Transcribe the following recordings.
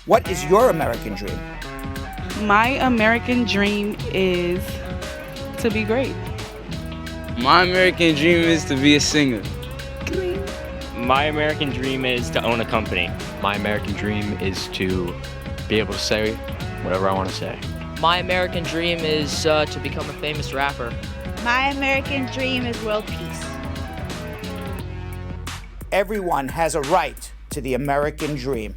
What is your American dream? My American dream is to be great. My American dream is to be a singer. My American dream is to own a company. My American dream is to be able to say whatever I want to say. My American dream is to become a famous rapper. My American dream is world peace. Everyone has a right to the American dream.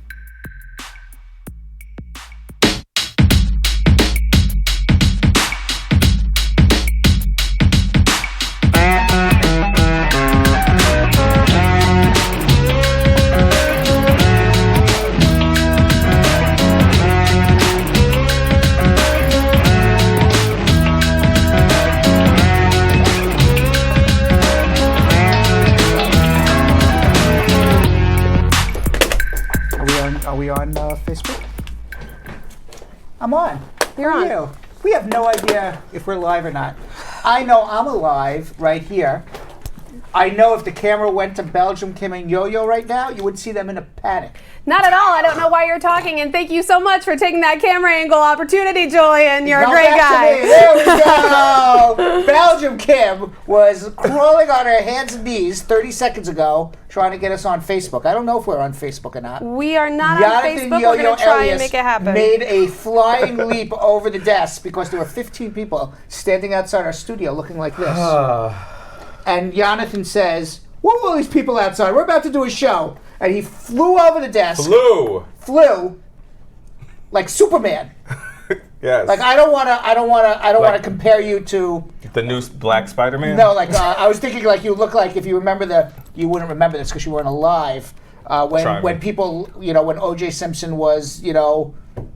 Are we on Facebook? I'm on. You're How are on. you? We have no idea if we're live or not. I know I'm alive right here. I know if the camera went to Belgium, Kim, and Yo-Yo right now, you would see them in a panic. Not at all. I don't know why you're talking, and thank you so much for taking that camera angle opportunity, Julian. You're a Come great back guy. to me. There we go. Belgium Kim was crawling on her hands and knees 30 seconds ago trying to get us on Facebook. I don't know if we're on Facebook or not. We are not on Jonathan Facebook. Yo-Yo We're going to try and Elias make it happen. made a flying leap over the desk because there were 15 people standing outside our studio looking like this. And Jonathan says, "What are all these people outside? We're about to do a show." And he flew over the desk. Flew like Superman. Yes. Like I don't want to compare you to the new Black Spider-Man? No, like I was thinking like you look like, if you remember you wouldn't remember this because you weren't alive. When people, when O.J. Simpson was,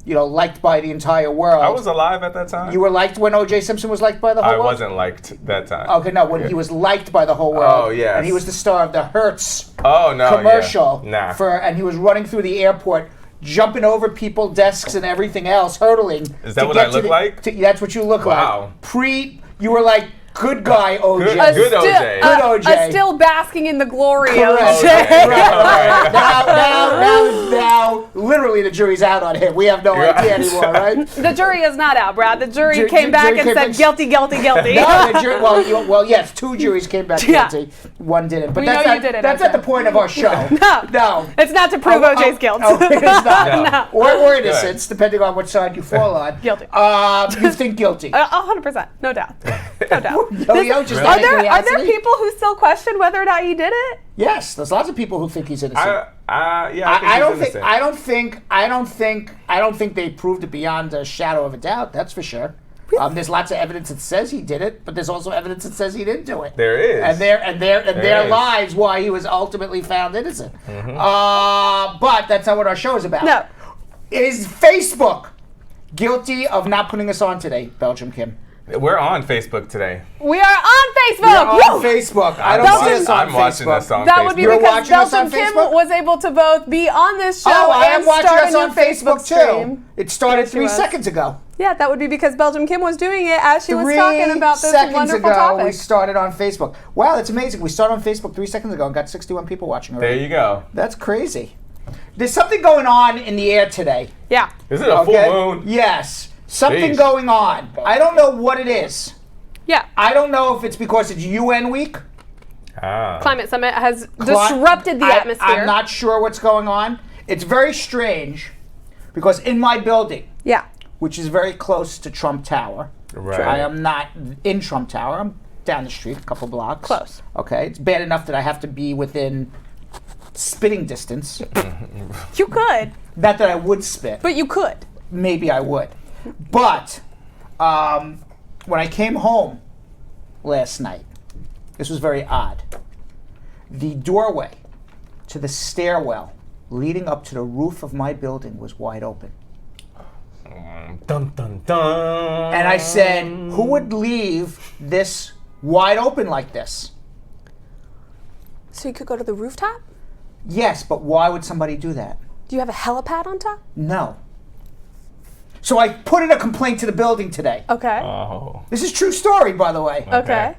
liked by the entire world. I was alive at that time. You were liked when O.J. Simpson was liked by the whole world? I wasn't liked that time. Okay, no, when he was liked by the whole world. Oh, yes. And he was the star of the Hertz commercial. Yeah. And he was running through the airport, jumping over people, desks, and everything else, hurtling. Is that what I look like? That's what you look like. Wow. You were like, good guy, OJ. Good OJ. Good OJ. Still basking in the glory of Correct. OJ. Right. Now, literally the jury's out on him. We have no idea anymore, right? The jury is not out, Brad. The jury came back and said guilty, guilty, guilty. No, the jury, well, yes, 2 juries came back guilty. One didn't. But We that's know not, you didn't, that's OJ. not the point of our show. No. It's not to prove OJ's guilt. Oh, it is not. No. Or innocence, depending on which side you fall on. Guilty. You think guilty. 100%. No doubt. No doubt. Yo-Yo just Are there people who still question whether or not he did it? Yes, there's lots of people who think he's innocent. I don't think they proved it beyond a shadow of a doubt. That's for sure. There's lots of evidence that says he did it, but there's also evidence that says he didn't do it. There is. And there lies why he was ultimately found innocent. But that's not what our show is about. No. Is Facebook guilty of not putting us on today, Belgium Kim? We're on Facebook today. We are on Facebook. We're on Facebook. I don't see us on I'm watching Facebook. this on That Facebook. would be You're because watching us on Belgium Kim Facebook? was able to both be on this show I am and watching start us a on new Facebook Facebook stream. too. It started Yes, 3 you was. seconds ago. Yeah, that would be because Belgium Kim was doing it as she was 3 talking about this seconds wonderful ago, topic. we started on Facebook. Wow, that's amazing. We started on Facebook 3 seconds ago and got 61 people watching already. There you go. That's crazy. There's something going on in the air today. Yeah. Is it a full moon? Yes. Something Jeez. going on. I don't know what it is. Yeah. I don't know if it's because it's UN week. Climate Summit has disrupted the atmosphere. I'm not sure what's going on. It's very strange because in my building, which is very close to Trump Tower, I am not in Trump Tower. I'm down the street, a couple blocks. Close. Okay. It's bad enough that I have to be within spitting distance. You could. Not that I would spit. But you could. Maybe I would. But when I came home last night, this was very odd. The doorway to the stairwell leading up to the roof of my building was wide open. Dun, dun, dun. And I said, who would leave this wide open like this? So you could go to the rooftop? Yes, but why would somebody do that? Do you have a helipad on top? No. So I put in a complaint to the building today. Okay. Oh. This is a true story, by the way. Okay.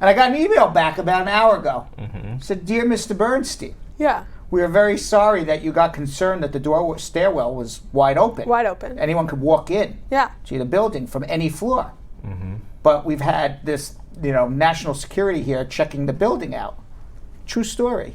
And I got an email back about an hour ago. It said, Dear Mr. Bernstein, Yeah. We are very sorry that you got concerned that the stairwell was wide open. Wide open. Anyone could walk in Yeah. to the building from any floor. But we've had this, national security here checking the building out. True story.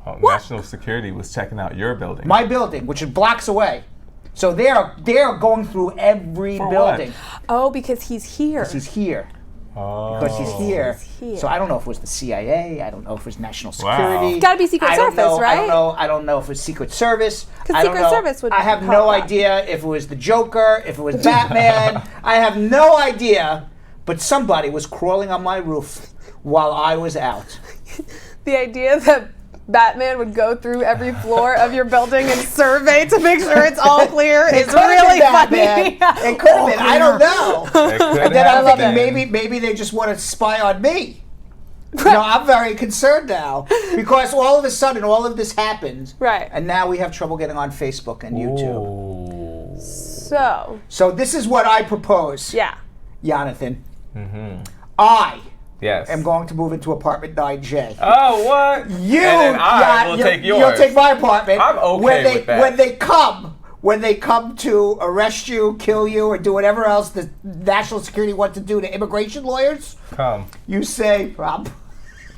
Oh, National Security was checking out your building. My building, which is blocks away. So they're going through every For building. Oh, because he's here. Because he's here. Oh. Because he's here. here. So I don't know if it was the CIA. I don't know if it was National Wow. Security. Gotta be Secret I don't Service, know, right? I don't know if it was Secret Service. 'Cause I don't Secret know. Service would I have help no that. idea if it was the Joker, if it was Batman. I have no idea. But somebody was crawling on my roof while I was out. The idea that Batman would go through every floor of your building and survey to make sure it's all clear It is could have really been funny. Batman. It could have been. I don't know. It could And then have I'm thinking been. maybe they just want to spy on me. I'm very concerned now because all of a sudden all of this happened. Right. And now we have trouble getting on Facebook and YouTube. Ooh. So, So this is what I propose, yeah. Jonathan. I Yes. am going to move into apartment 9J. Oh, what? You, and then I will you- take yours. You'll take my apartment. I'm okay with that. When they come to arrest you, kill you, or do whatever else the national security want to do to immigration lawyers, Come. you say, Rob,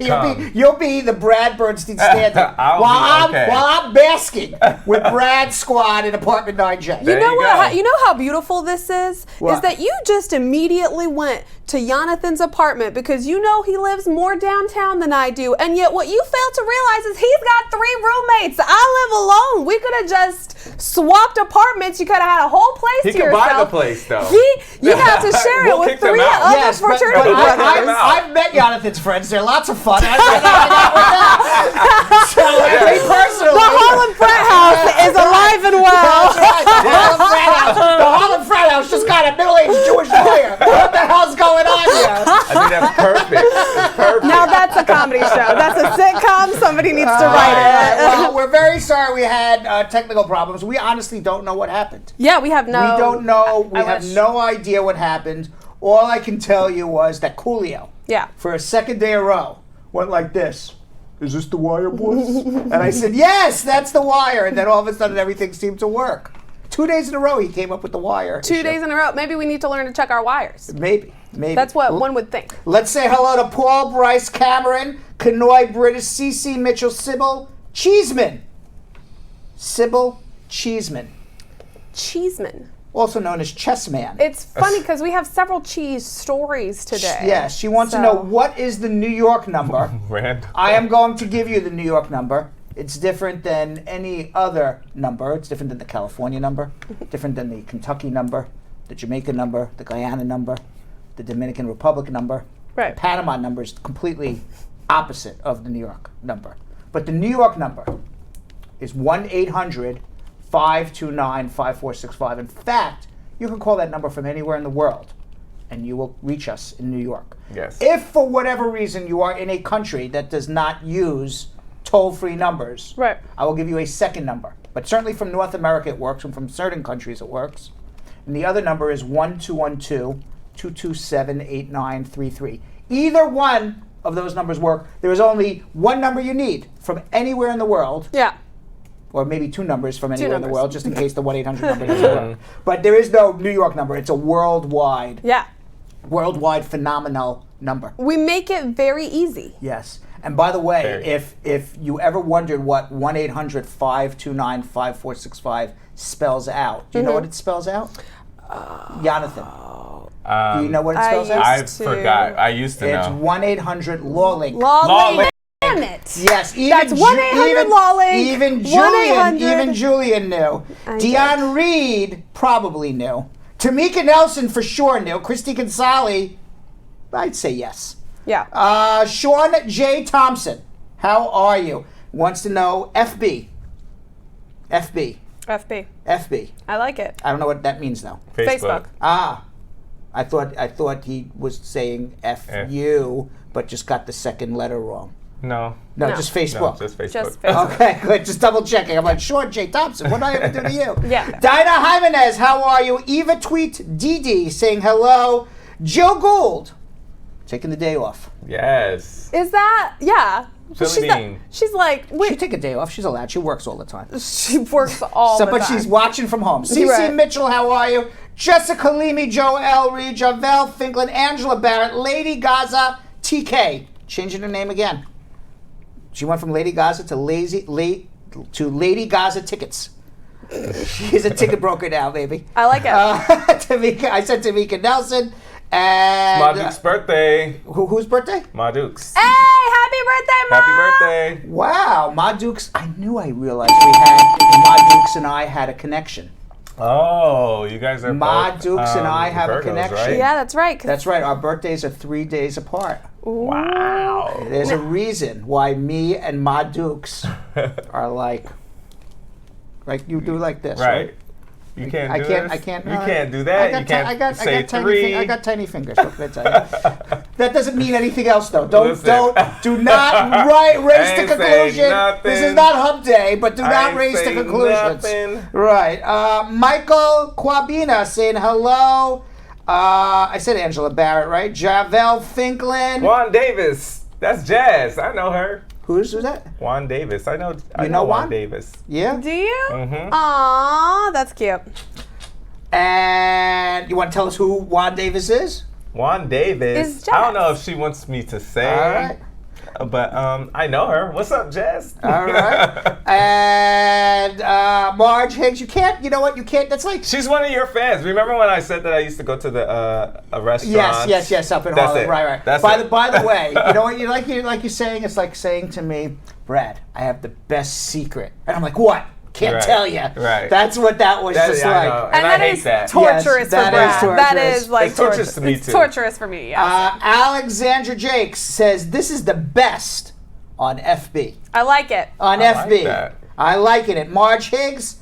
Come. you'll be the Brad Bernstein stand-in I'll while be okay. I'm basking with Brad's squad in apartment 9J. There You know you what? go. You know how beautiful this is? What? Is that you just immediately went to Jonathan's apartment because you know he lives more downtown than I do, and yet what you fail to realize is he's got 3 roommates. I live alone. We could have just swapped apartments. You could have had a whole place He to could yourself. buy the place, though. You have to share We'll it kick with them 3 out. other Yes, but fraternity I- brothers. I've met Jonathan's friends. They're lots of fun. I hang out with them. So, me personally, The Harlem Frat House is alive and well. That's right, the Harlem Frat House. The Harlem Frat House just got a middle-aged Jewish lawyer. What the hell's going on here? I think that's perfect. It's perfect. Now that's a comedy show. That's a sitcom. Somebody needs to write it. Well, we're very sorry we had technical problems. We honestly don't know what happened. Yeah, we have no. We don't know. We I have wish. no idea what happened. All I can tell you was that Coolio, Yeah. for a second day in a row, went like this. Is this the wire, boys? And I said, yes, that's the wire. And then all of a sudden, everything seemed to work. 2 days in a row, he came up with the wire. 2 issue. days in a row. Maybe we need to learn to check our wires. Maybe. That's what one would think. Let's say hello to Paul, Bryce, Cameron, Kanoy, British, CC, Mitchell, Sybil, Cheeseman. Sybil Cheeseman, Cheeseman. also known as Chessman. It's funny because we have several cheese stories today. Yes, she wants to So- know what is the New York number. Random. I am going to give you the New York number. It's different than any other number. It's different than the California number, different than the Kentucky number, the Jamaica number, the Guyana number, the Dominican Republic number. Right. The Panama number is completely opposite of the New York number. But the New York number is 1-800-529-5465. In fact, you can call that number from anywhere in the world, and you will reach us in New York. Yes. If for whatever reason you are in a country that does not use toll-free numbers, Right. I will give you a second number. But certainly from North America it works, and from certain countries it works. And the other number is 1-212-227-8933. Either one of those numbers work. There is only one number you need from anywhere in the world, Yeah. or maybe 2 numbers from anywhere in the numbers. world, just in case the 1-800 number doesn't work. But there is no New York number. It's a worldwide phenomenal number. We make it very easy. Yes. And by the way, Very. if you ever wondered what 1-800-529-5465 spells out, do you know what it spells out? Jonathan, do you know what it spells out? I used to- forgot. I used to It's know. 1-800-LAW-LINK. Lawlink. Damn it. Yes, even That's 1-800-LAW-LINK. Even 1-800. Julian knew. I Dion Reed probably knew. Tamika Nelson for sure knew. Christy Gonzalez, I'd say yes. Yeah. Sean J. Thompson, how are you? Wants to know FB. FB. FB. I like it. I don't know what that means though. Facebook. Ah, I thought he was saying FU, but just got the second letter wrong. No. No, No. just No, Facebook. just Facebook. Just Facebook. Okay, good. Just double checking. I'm like, Sean J. Thompson, what did I ever do to you? Yeah. Dinah Jimenez, how are you? Eva Tweet DD saying hello. Jill Gould, taking the day off. Yes. Is that? Yeah. She's like, She take a day off. She's allowed. She works all the time. she works all the time. But she's watching from home. CC Right. Mitchell, how are you? Jessica Leamy, Joel Reed, Javel Finklin, Angela Barrett, Lady Gaza, TK. Changing her name again. She went from Lady Gaza to Lady Gaza Tickets. She's a ticket broker now, baby. I like it. I said Tamika Nelson. And My Duke's birthday. Whose birthday? My Duke's. Hey, happy birthday, Ma! Happy birthday. Wow, Ma Dukes. I realized Ma Dukes and I had a connection. Oh, you guys are Ma both, Dukes and I have Virgos, a connection. right? Yeah, that's right. That's right. Our birthdays are 3 days apart. Wow. There's a reason why me and Ma Dukes are like you do like this, right? You can't I do can't. this? I can't. You can't do that. You can't say three. I got tiny fingers. What can I tell you? That doesn't mean anything else, though. Do not race to conclusion. This is not Hub Day, but do not race to conclusions. Nothing. Right. Michael Quabina saying hello. I said Angela Barrett, right? Javel Finklin. Juan Davis. That's Jazz. I know her. Who's that? Juan Davis. I know Juan Davis. Yeah. Do you? Mm-hmm. Aww, that's cute. And you want to tell us who Juan Davis is? Juan Davis. Is I don't know if she wants me to say. All right. But I know her. What's up, Jazz? All right. And Marge Higgs, you can't. You know what? You can't. That's like. She's one of your fans. Remember when I said that I used to go to the a restaurant? Yes. Up in That's Harlem. it. Right. That's by it. the way, you know what? You're saying. It's like saying to me, Brad, I have the best secret, and I'm like, what? Can't tell you. Right. That's what that was just I like. know. And I hate that. Torturous for Yes, that Brad. is torturous. That is like It's torturous to me, It's too. torturous for me. Yes. Alexandra Jakes says this is the best on FB. I like it. On I FB. like that. I like it. Marge Higgs,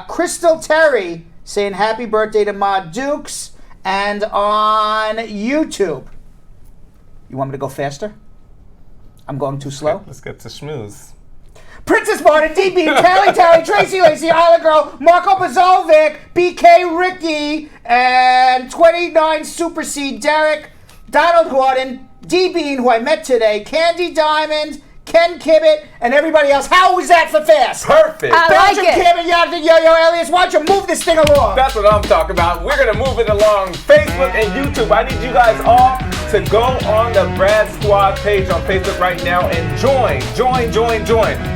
Crystal Terry saying happy birthday to Ma Dukes, and on YouTube. You want me to go faster? I'm going too slow. Let's get to schmooze. Princess Martin, DB, Tally, Tracy Lacey, Isla Girl, Marco Bazovic, BK Ricky, and 29 Super C Derek, Donald Gordon, D Bean, who I met today, Candy Diamond, Ken Kibbett, and everybody else. How was that for fast? Perfect. I Belgium like it. Kibbett, Jonathan, Yo-Yo Elias, why don't you move this thing along? That's what I'm talking about. We're going to move it along. Facebook and YouTube. I need you guys all to go on the Brad Squad page on Facebook right now and join.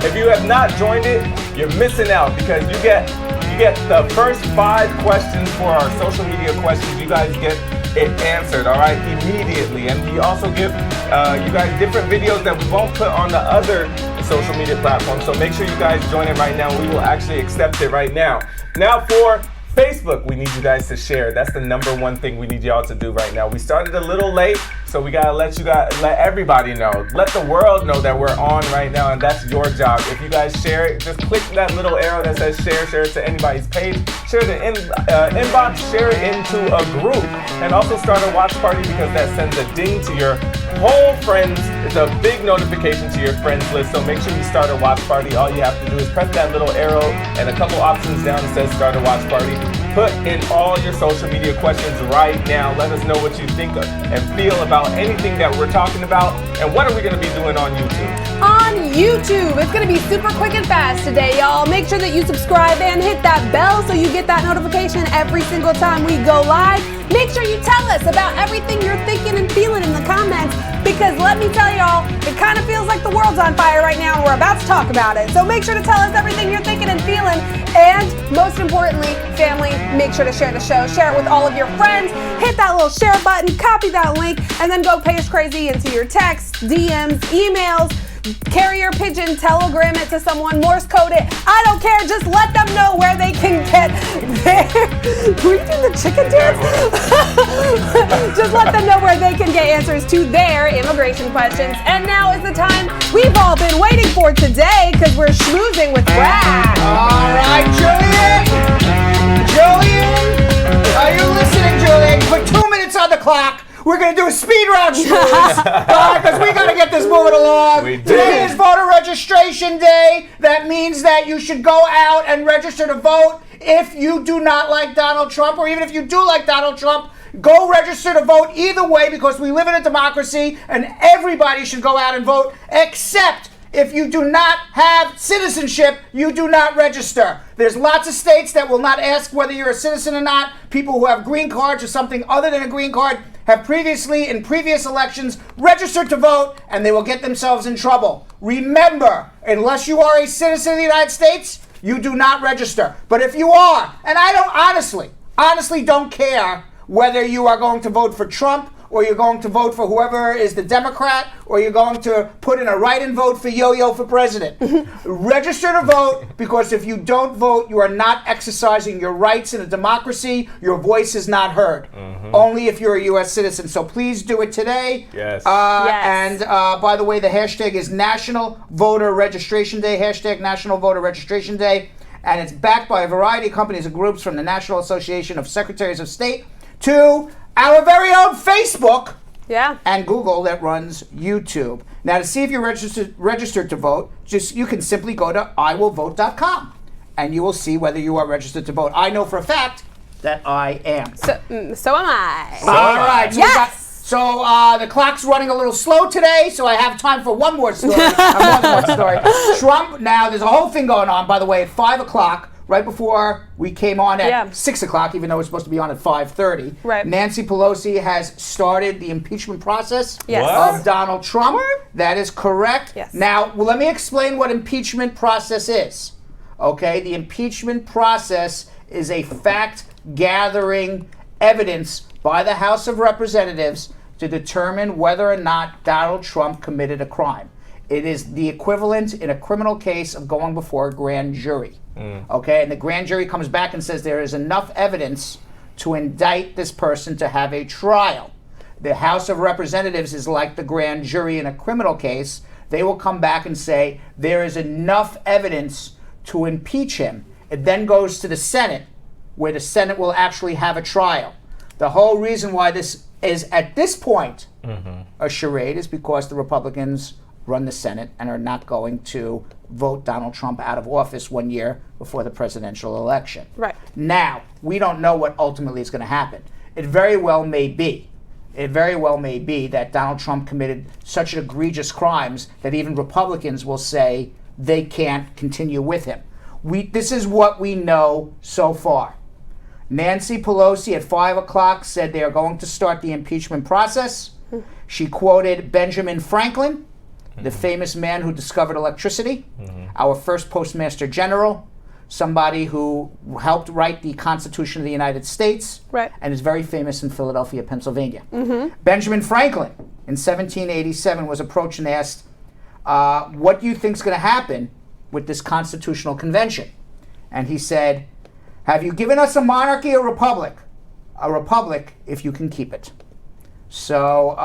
If you have not joined it, you're missing out because you get the first 5 questions for our social media questions. You guys get it answered, all right, immediately. And we also give you guys different videos that we won't put on the other social media platforms. So make sure you guys join it right now. We will actually accept it right now. Now for Facebook, we need you guys to share. That's the #1 thing we need y'all to do right now. We started a little late, so we gotta let everybody know. Let the world know that we're on right now, and that's your job. If you guys share it, just click that little arrow that says share it to anybody's page. Share the inbox, share it into a group, and also start a watch party because that sends a ding to your whole friends. It's a big notification to your friends list, so make sure you start a watch party. All you have to do is press that little arrow and a couple options down that says start a watch party. Put in all your social media questions right now. Let us know what you think and feel about anything that we're talking about. And what are we going to be doing on YouTube? On YouTube, it's going to be super quick and fast today, y'all. Make sure that you subscribe and hit that bell so you get that notification every single time we go live. Make sure you tell us about everything you're thinking and feeling in the comments, because let me tell y'all, it kind of feels like the world's on fire right now and we're about to talk about it. So make sure to tell us everything you're thinking and feeling. And most importantly, family, make sure to share the show. Share it with all of your friends. Hit that little share button, copy that link, and then go page crazy into your texts, DMs, emails. Carrier pigeon, telegram it to someone, Morse code it. I don't care. Just let them know where they can get their. Were you doing the chicken dance? Just let them know where they can get answers to their immigration questions. And now is the time we've all been waiting for today, because we're schmoozing with Brad. All right, Julian, are you listening, Julian? Put 2 minutes on the clock. We're going to do a speed round schmooze, because we got to get this moving along. Today is voter registration day. That means that you should go out and register to vote if you do not like Donald Trump, or even if you do like Donald Trump, Go register to vote either way because we live in a democracy and everybody should go out and vote, except if you do not have citizenship, you do not register. There's lots of states that will not ask whether you're a citizen or not. People who have green cards or something other than a green card have previously, in previous elections, registered to vote, and they will get themselves in trouble. Remember, unless you are a citizen of the United States, you do not register. But if you are, and I don't honestly don't care whether you are going to vote for Trump or you're going to vote for whoever is the Democrat, or you're going to put in a write-in vote for Yo-Yo for president. Register to vote, because if you don't vote, you are not exercising your rights in a democracy. Your voice is not heard. Only if you're a U.S. citizen. So please do it today. Yes. And by the way, the hashtag is National Voter Registration Day, hashtag National Voter Registration Day. And it's backed by a variety of companies and groups, from the National Association of Secretaries of State to our very own Facebook and Google that runs YouTube. Now, to see if you're registered to vote, you can simply go to iwillvote.com and you will see whether you are registered to vote. I know for a fact that I am. So am I. All right. Yes. So the clock's running a little slow today, so I have time for one more story. One more story. Trump, now there's a whole thing going on, by the way, at 5 o'clock. Right before we came on at 6 o'clock, even though we're supposed to be on at 5:30, Nancy Pelosi has started the impeachment process of Donald Trump. That is correct. Yes. Now, let me explain what impeachment process is. Okay, the impeachment process is a fact-gathering evidence by the House of Representatives to determine whether or not Donald Trump committed a crime. It is the equivalent in a criminal case of going before a grand jury. Okay, and the grand jury comes back and says there is enough evidence to indict this person to have a trial. The House of Representatives is like the grand jury in a criminal case. They will come back and say there is enough evidence to impeach him. It then goes to the Senate, where the Senate will actually have a trial. The whole reason why this is at this point a charade is because the Republicans run the Senate and are not going to vote Donald Trump out of office 1 year before the presidential election. Right. Now, we don't know what ultimately is going to happen. It very well may be that Donald Trump committed such egregious crimes that even Republicans will say they can't continue with him. This is what we know so far. Nancy Pelosi at 5 o'clock said they are going to start the impeachment process. She quoted Benjamin Franklin, the famous man who discovered electricity, our first postmaster general, somebody who helped write the Constitution of the United States, and is very famous in Philadelphia, Pennsylvania. Benjamin Franklin, in 1787, was approached and asked, what do you think is going to happen with this constitutional convention? And he said, have you given us a monarchy or republic? A republic if you can keep it. So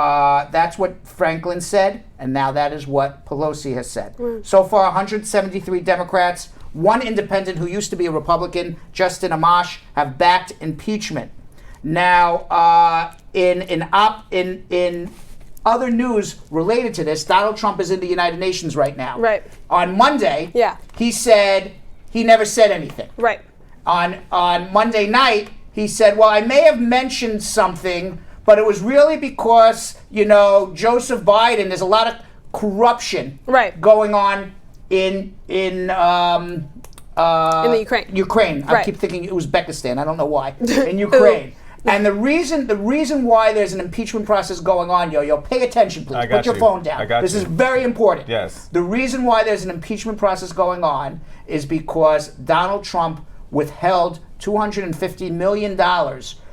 that's what Franklin said, and now that is what Pelosi has said. So far, 173 Democrats, one independent who used to be a Republican, Justin Amash, have backed impeachment. Now, in other news related to this, Donald Trump is in the United Nations right now. On Monday, he said he never said anything. On Monday night, he said, well, I may have mentioned something, but it was really because, Joseph Biden, there's a lot of corruption going on in the Ukraine. I keep thinking Uzbekistan. I don't know why. In Ukraine. And the reason why there's an impeachment process going on, Yo-Yo, pay attention, please. Put your phone down. This is very important. Yes. The reason why there's an impeachment process going on is because Donald Trump withheld $250 million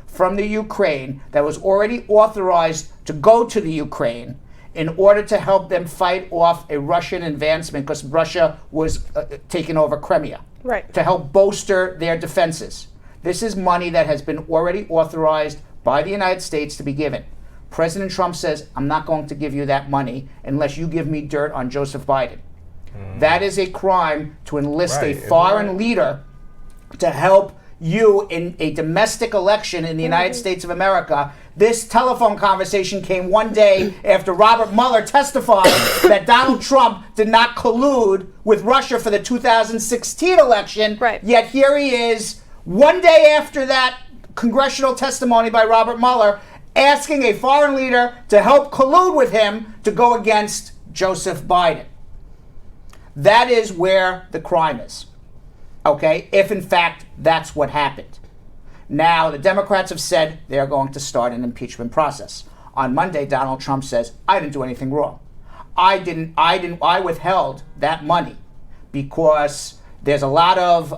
from the Ukraine that was already authorized to go to the Ukraine in order to help them fight off a Russian advancement, because Russia was taking over Crimea, to help bolster their defenses. This is money that has been already authorized by the United States to be given. President Trump says, I'm not going to give you that money unless you give me dirt on Joseph Biden. That is a crime to enlist a foreign leader to help you in a domestic election in the United States of America. This telephone conversation came one day after Robert Mueller testified that Donald Trump did not collude with Russia for the 2016 election. Yet here he is, one day after that congressional testimony by Robert Mueller asking a foreign leader to help collude with him to go against Joseph Biden. That is where the crime is. Okay? If in fact that's what happened. Now, the Democrats have said they are going to start an impeachment process. On Monday, Donald Trump says, I didn't do anything wrong. I withheld that money because there's a lot of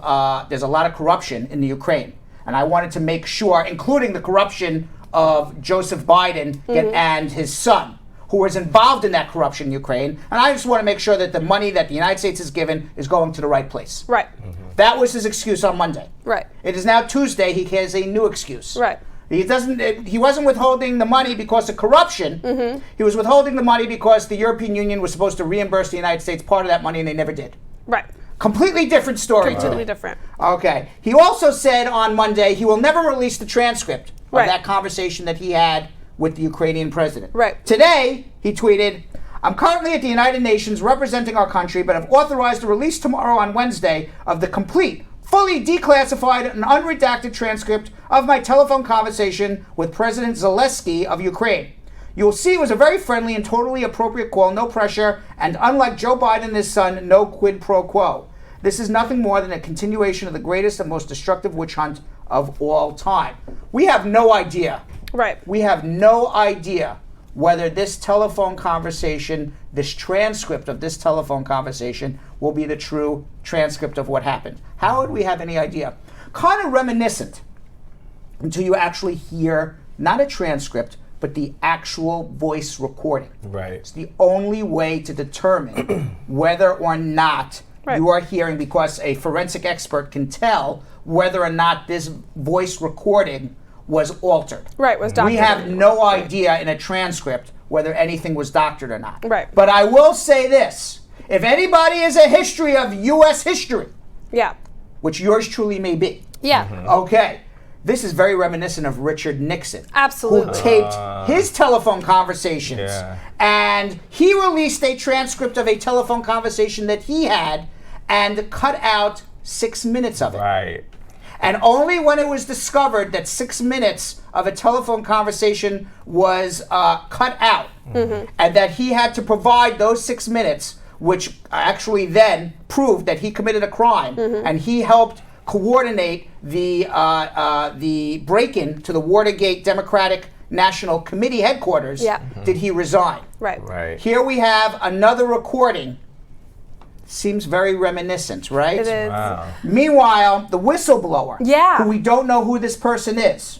corruption in the Ukraine. And I wanted to make sure, including the corruption of Joseph Biden and his son, who was involved in that corruption in Ukraine. And I just want to make sure that the money that the United States has given is going to the right place. Right. That was his excuse on Monday. Right. It is now Tuesday. He has a new excuse. Right. He wasn't withholding the money because of corruption. He was withholding the money because the European Union was supposed to reimburse the United States part of that money, and they never did. Right. Completely different story. Completely different. Okay. He also said on Monday he will never release the transcript of that conversation that he had with the Ukrainian president. Right. Today, he tweeted, I'm currently at the United Nations representing our country, but have authorized the release tomorrow on Wednesday of the complete, fully declassified and unredacted transcript of my telephone conversation with President Zelensky of Ukraine. You will see it was a very friendly and totally appropriate call, no pressure, and unlike Joe Biden and his son, no quid pro quo. This is nothing more than a continuation of the greatest and most destructive witch hunt of all time. We have no idea. Right. We have no idea whether this telephone conversation, this transcript of this telephone conversation, will be the true transcript of what happened. How would we have any idea? Kind of reminiscent until you actually hear not a transcript, but the actual voice recording. Right. It's the only way to determine whether or not you are hearing, because a forensic expert can tell whether or not this voice recording was altered. Right, was doctored. We have no idea in a transcript whether anything was doctored or not. Right. But I will say this. If anybody is a history of U.S. history, which yours truly may be, okay, this is very reminiscent of Richard Nixon. Absolutely. Who taped his telephone conversations. And he released a transcript of a telephone conversation that he had and cut out 6 minutes of it. Right. And only when it was discovered that 6 minutes of a telephone conversation was cut out, and that he had to provide those 6 minutes, which actually then proved that he committed a crime, and he helped coordinate the break-in to the Watergate Democratic National Committee headquarters, did he resign. Right. Here we have another recording. Seems very reminiscent, right? It is. Wow. Meanwhile, the whistleblower, who we don't know who this person is,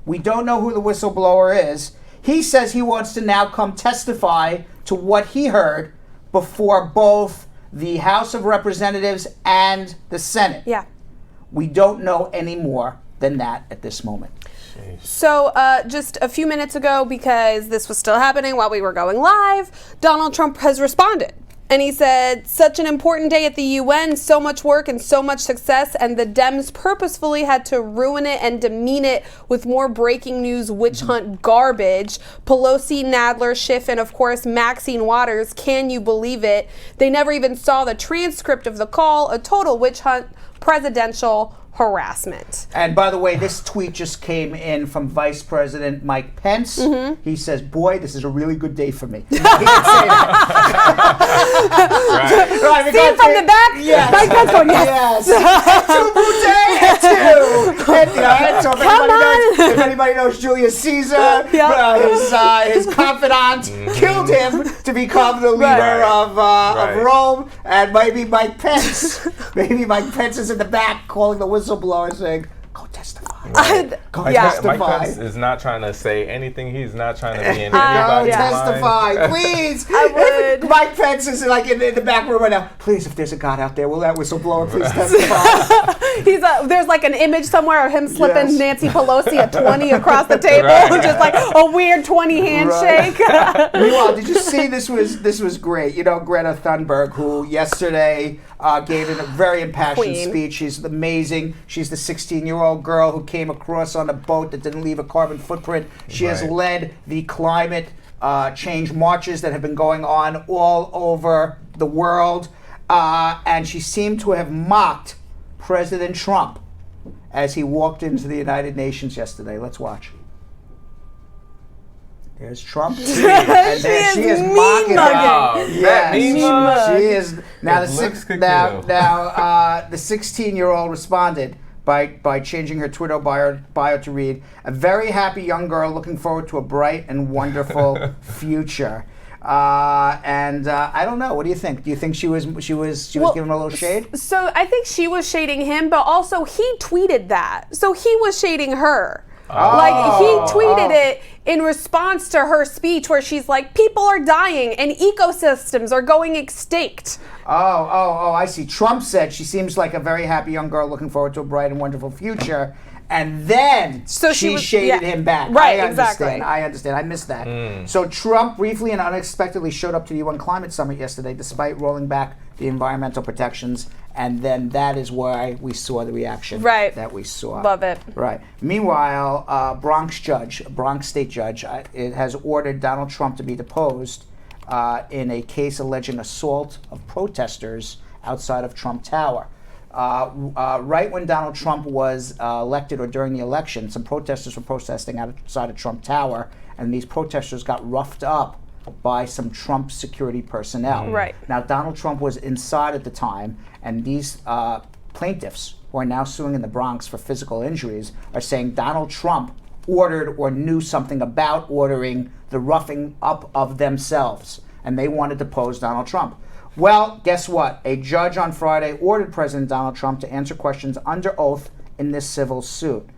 we don't know who the whistleblower is, he says he wants to now come testify to what he heard before both the House of Representatives and the Senate. We don't know any more than that at this moment. So just a few minutes ago, because this was still happening while we were going live, Donald Trump has responded. And he said, such an important day at the UN, so much work and so much success, and the Dems purposefully had to ruin it and demean it with more breaking news witch hunt garbage. Pelosi, Nadler, Schiff, and of course Maxine Waters, can you believe it? They never even saw the transcript of the call, a total witch hunt, presidential harassment. And by the way, this tweet just came in from Vice President Mike Pence. He says, boy, this is a really good day for me. He didn't say that. Right, see from the back? Yes. Mike Pence going, yes. So if anybody knows Julius Caesar, his confidant killed him to become the leader of Rome. And maybe Mike Pence is in the back calling the whistleblower saying, go testify. Go testify. Mike Pence is not trying to say anything. He's not trying to be in anybody's testify, line. please. I would. Mike Pence is like in the back room right now. Please, if there's a God out there, will that whistleblower please testify? There's like an image somewhere of him slipping Nancy Pelosi a 20 across the table, just like a weird 20 handshake. Meanwhile, did you see this was great? You know, Greta Thunberg, who yesterday gave a very impassioned speech. She's amazing. She's the 16-year-old girl who came across on a boat that didn't leave a carbon footprint. She has led the climate change marches that have been going on all over the world. And she seemed to have mocked President Trump as he walked into the United Nations yesterday. Let's watch. There's Trump. And there she is mocking him. That mean mug. She is now the the 16-year-old responded by changing her Twitter bio to read, "A very happy young girl looking forward to a bright and wonderful future." I don't know. What do you think? Do you think she was giving him a little shade? So I think she was shading him, but also he tweeted that. So he was shading her. Like he tweeted it in response to her speech where she's like, people are dying and ecosystems are going extinct. I see. Trump said she seems like a very happy young girl looking forward to a bright and wonderful future. And then she shaded him back. Right, I understand. I missed that. So Trump briefly and unexpectedly showed up to the UN Climate Summit yesterday despite rolling back the environmental protections. And then that is why we saw the reaction that we saw. Love it. Right. Meanwhile, Bronx state judge, it has ordered Donald Trump to be deposed in a case alleging assault of protesters outside of Trump Tower. Right when Donald Trump was elected or during the election, some protesters were protesting outside of Trump Tower, and these protesters got roughed up by some Trump security personnel. Right. Now, Donald Trump was inside at the time, and these plaintiffs, who are now suing in the Bronx for physical injuries, are saying Donald Trump ordered or knew something about ordering the roughing up of themselves, and they wanted to depose Donald Trump. Well, guess what? A judge on Friday ordered President Donald Trump to answer questions under oath in this civil suit.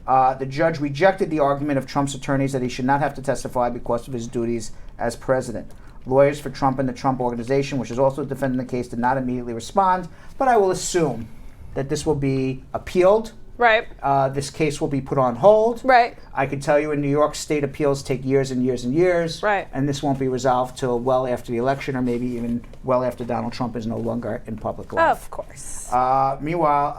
The judge rejected the argument of Trump's attorneys that he should not have to testify because of his duties as president. Lawyers for Trump and the Trump Organization, which is also defending the case, did not immediately respond, but I will assume that this will be appealed. Right. This case will be put on hold. Right. I can tell you in New York, state appeals take years and years and years. Right. And this won't be resolved till well after the election, or maybe even well after Donald Trump is no longer in public life. Of course. Meanwhile,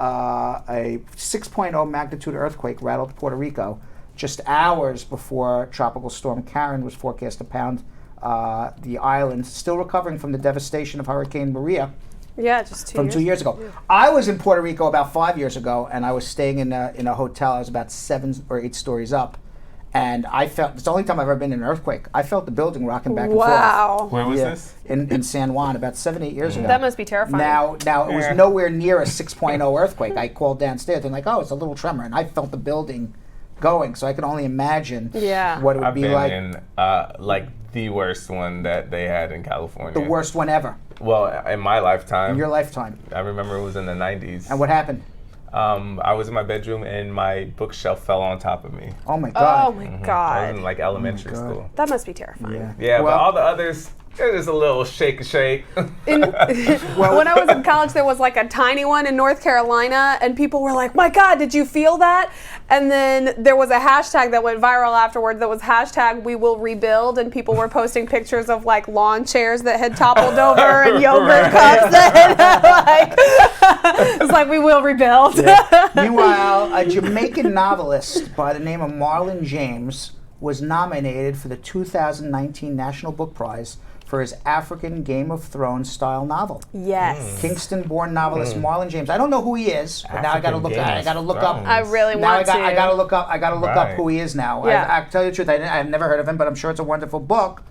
a 6.0 magnitude earthquake rattled Puerto Rico just hours before Tropical Storm Karen was forecast to pound the island, still recovering from the devastation of Hurricane Maria. Yeah, just 2 years ago. Yeah. I was in Puerto Rico about 5 years ago, and I was staying in a hotel. I was about 7 or 8 stories up, and I felt, it's the only time I've ever been in an earthquake. I felt the building rocking back and forth. Wow. Where was this? In San Juan, about 7, 8 years ago. That must be terrifying. Now it was nowhere near a 6.0 earthquake. I called downstairs. They're like, oh, it's a little tremor, and I felt the building going, so I can only imagine what it would be like. I've been in like the worst one that they had in California. The worst one ever. Well, in my lifetime. In your lifetime. I remember it was in the 90s. And what happened? I was in my bedroom and my bookshelf fell on top of me. Oh my God. Oh my God. I was in like elementary school. That must be terrifying. Yeah, but all the others, they're just a little shake. When I was in college, there was like a tiny one in North Carolina, and people were like, my God, did you feel that? And then there was a hashtag that went viral afterwards that was hashtag we will rebuild, and people were posting pictures of like lawn chairs that had toppled over and yogurt cups that had it was like we will rebuild. Yeah. Meanwhile, a Jamaican novelist by the name of Marlon James was nominated for the 2019 National Book Prize for his African Game of Thrones style novel. Yes. Kingston-born novelist Marlon James. I don't know who he is, but now I got to look. I got to look up. I really want to. I got to look up. I got to look up who he is now. Yeah. I tell you the truth, I've never heard of him, but I'm sure it's a wonderful book.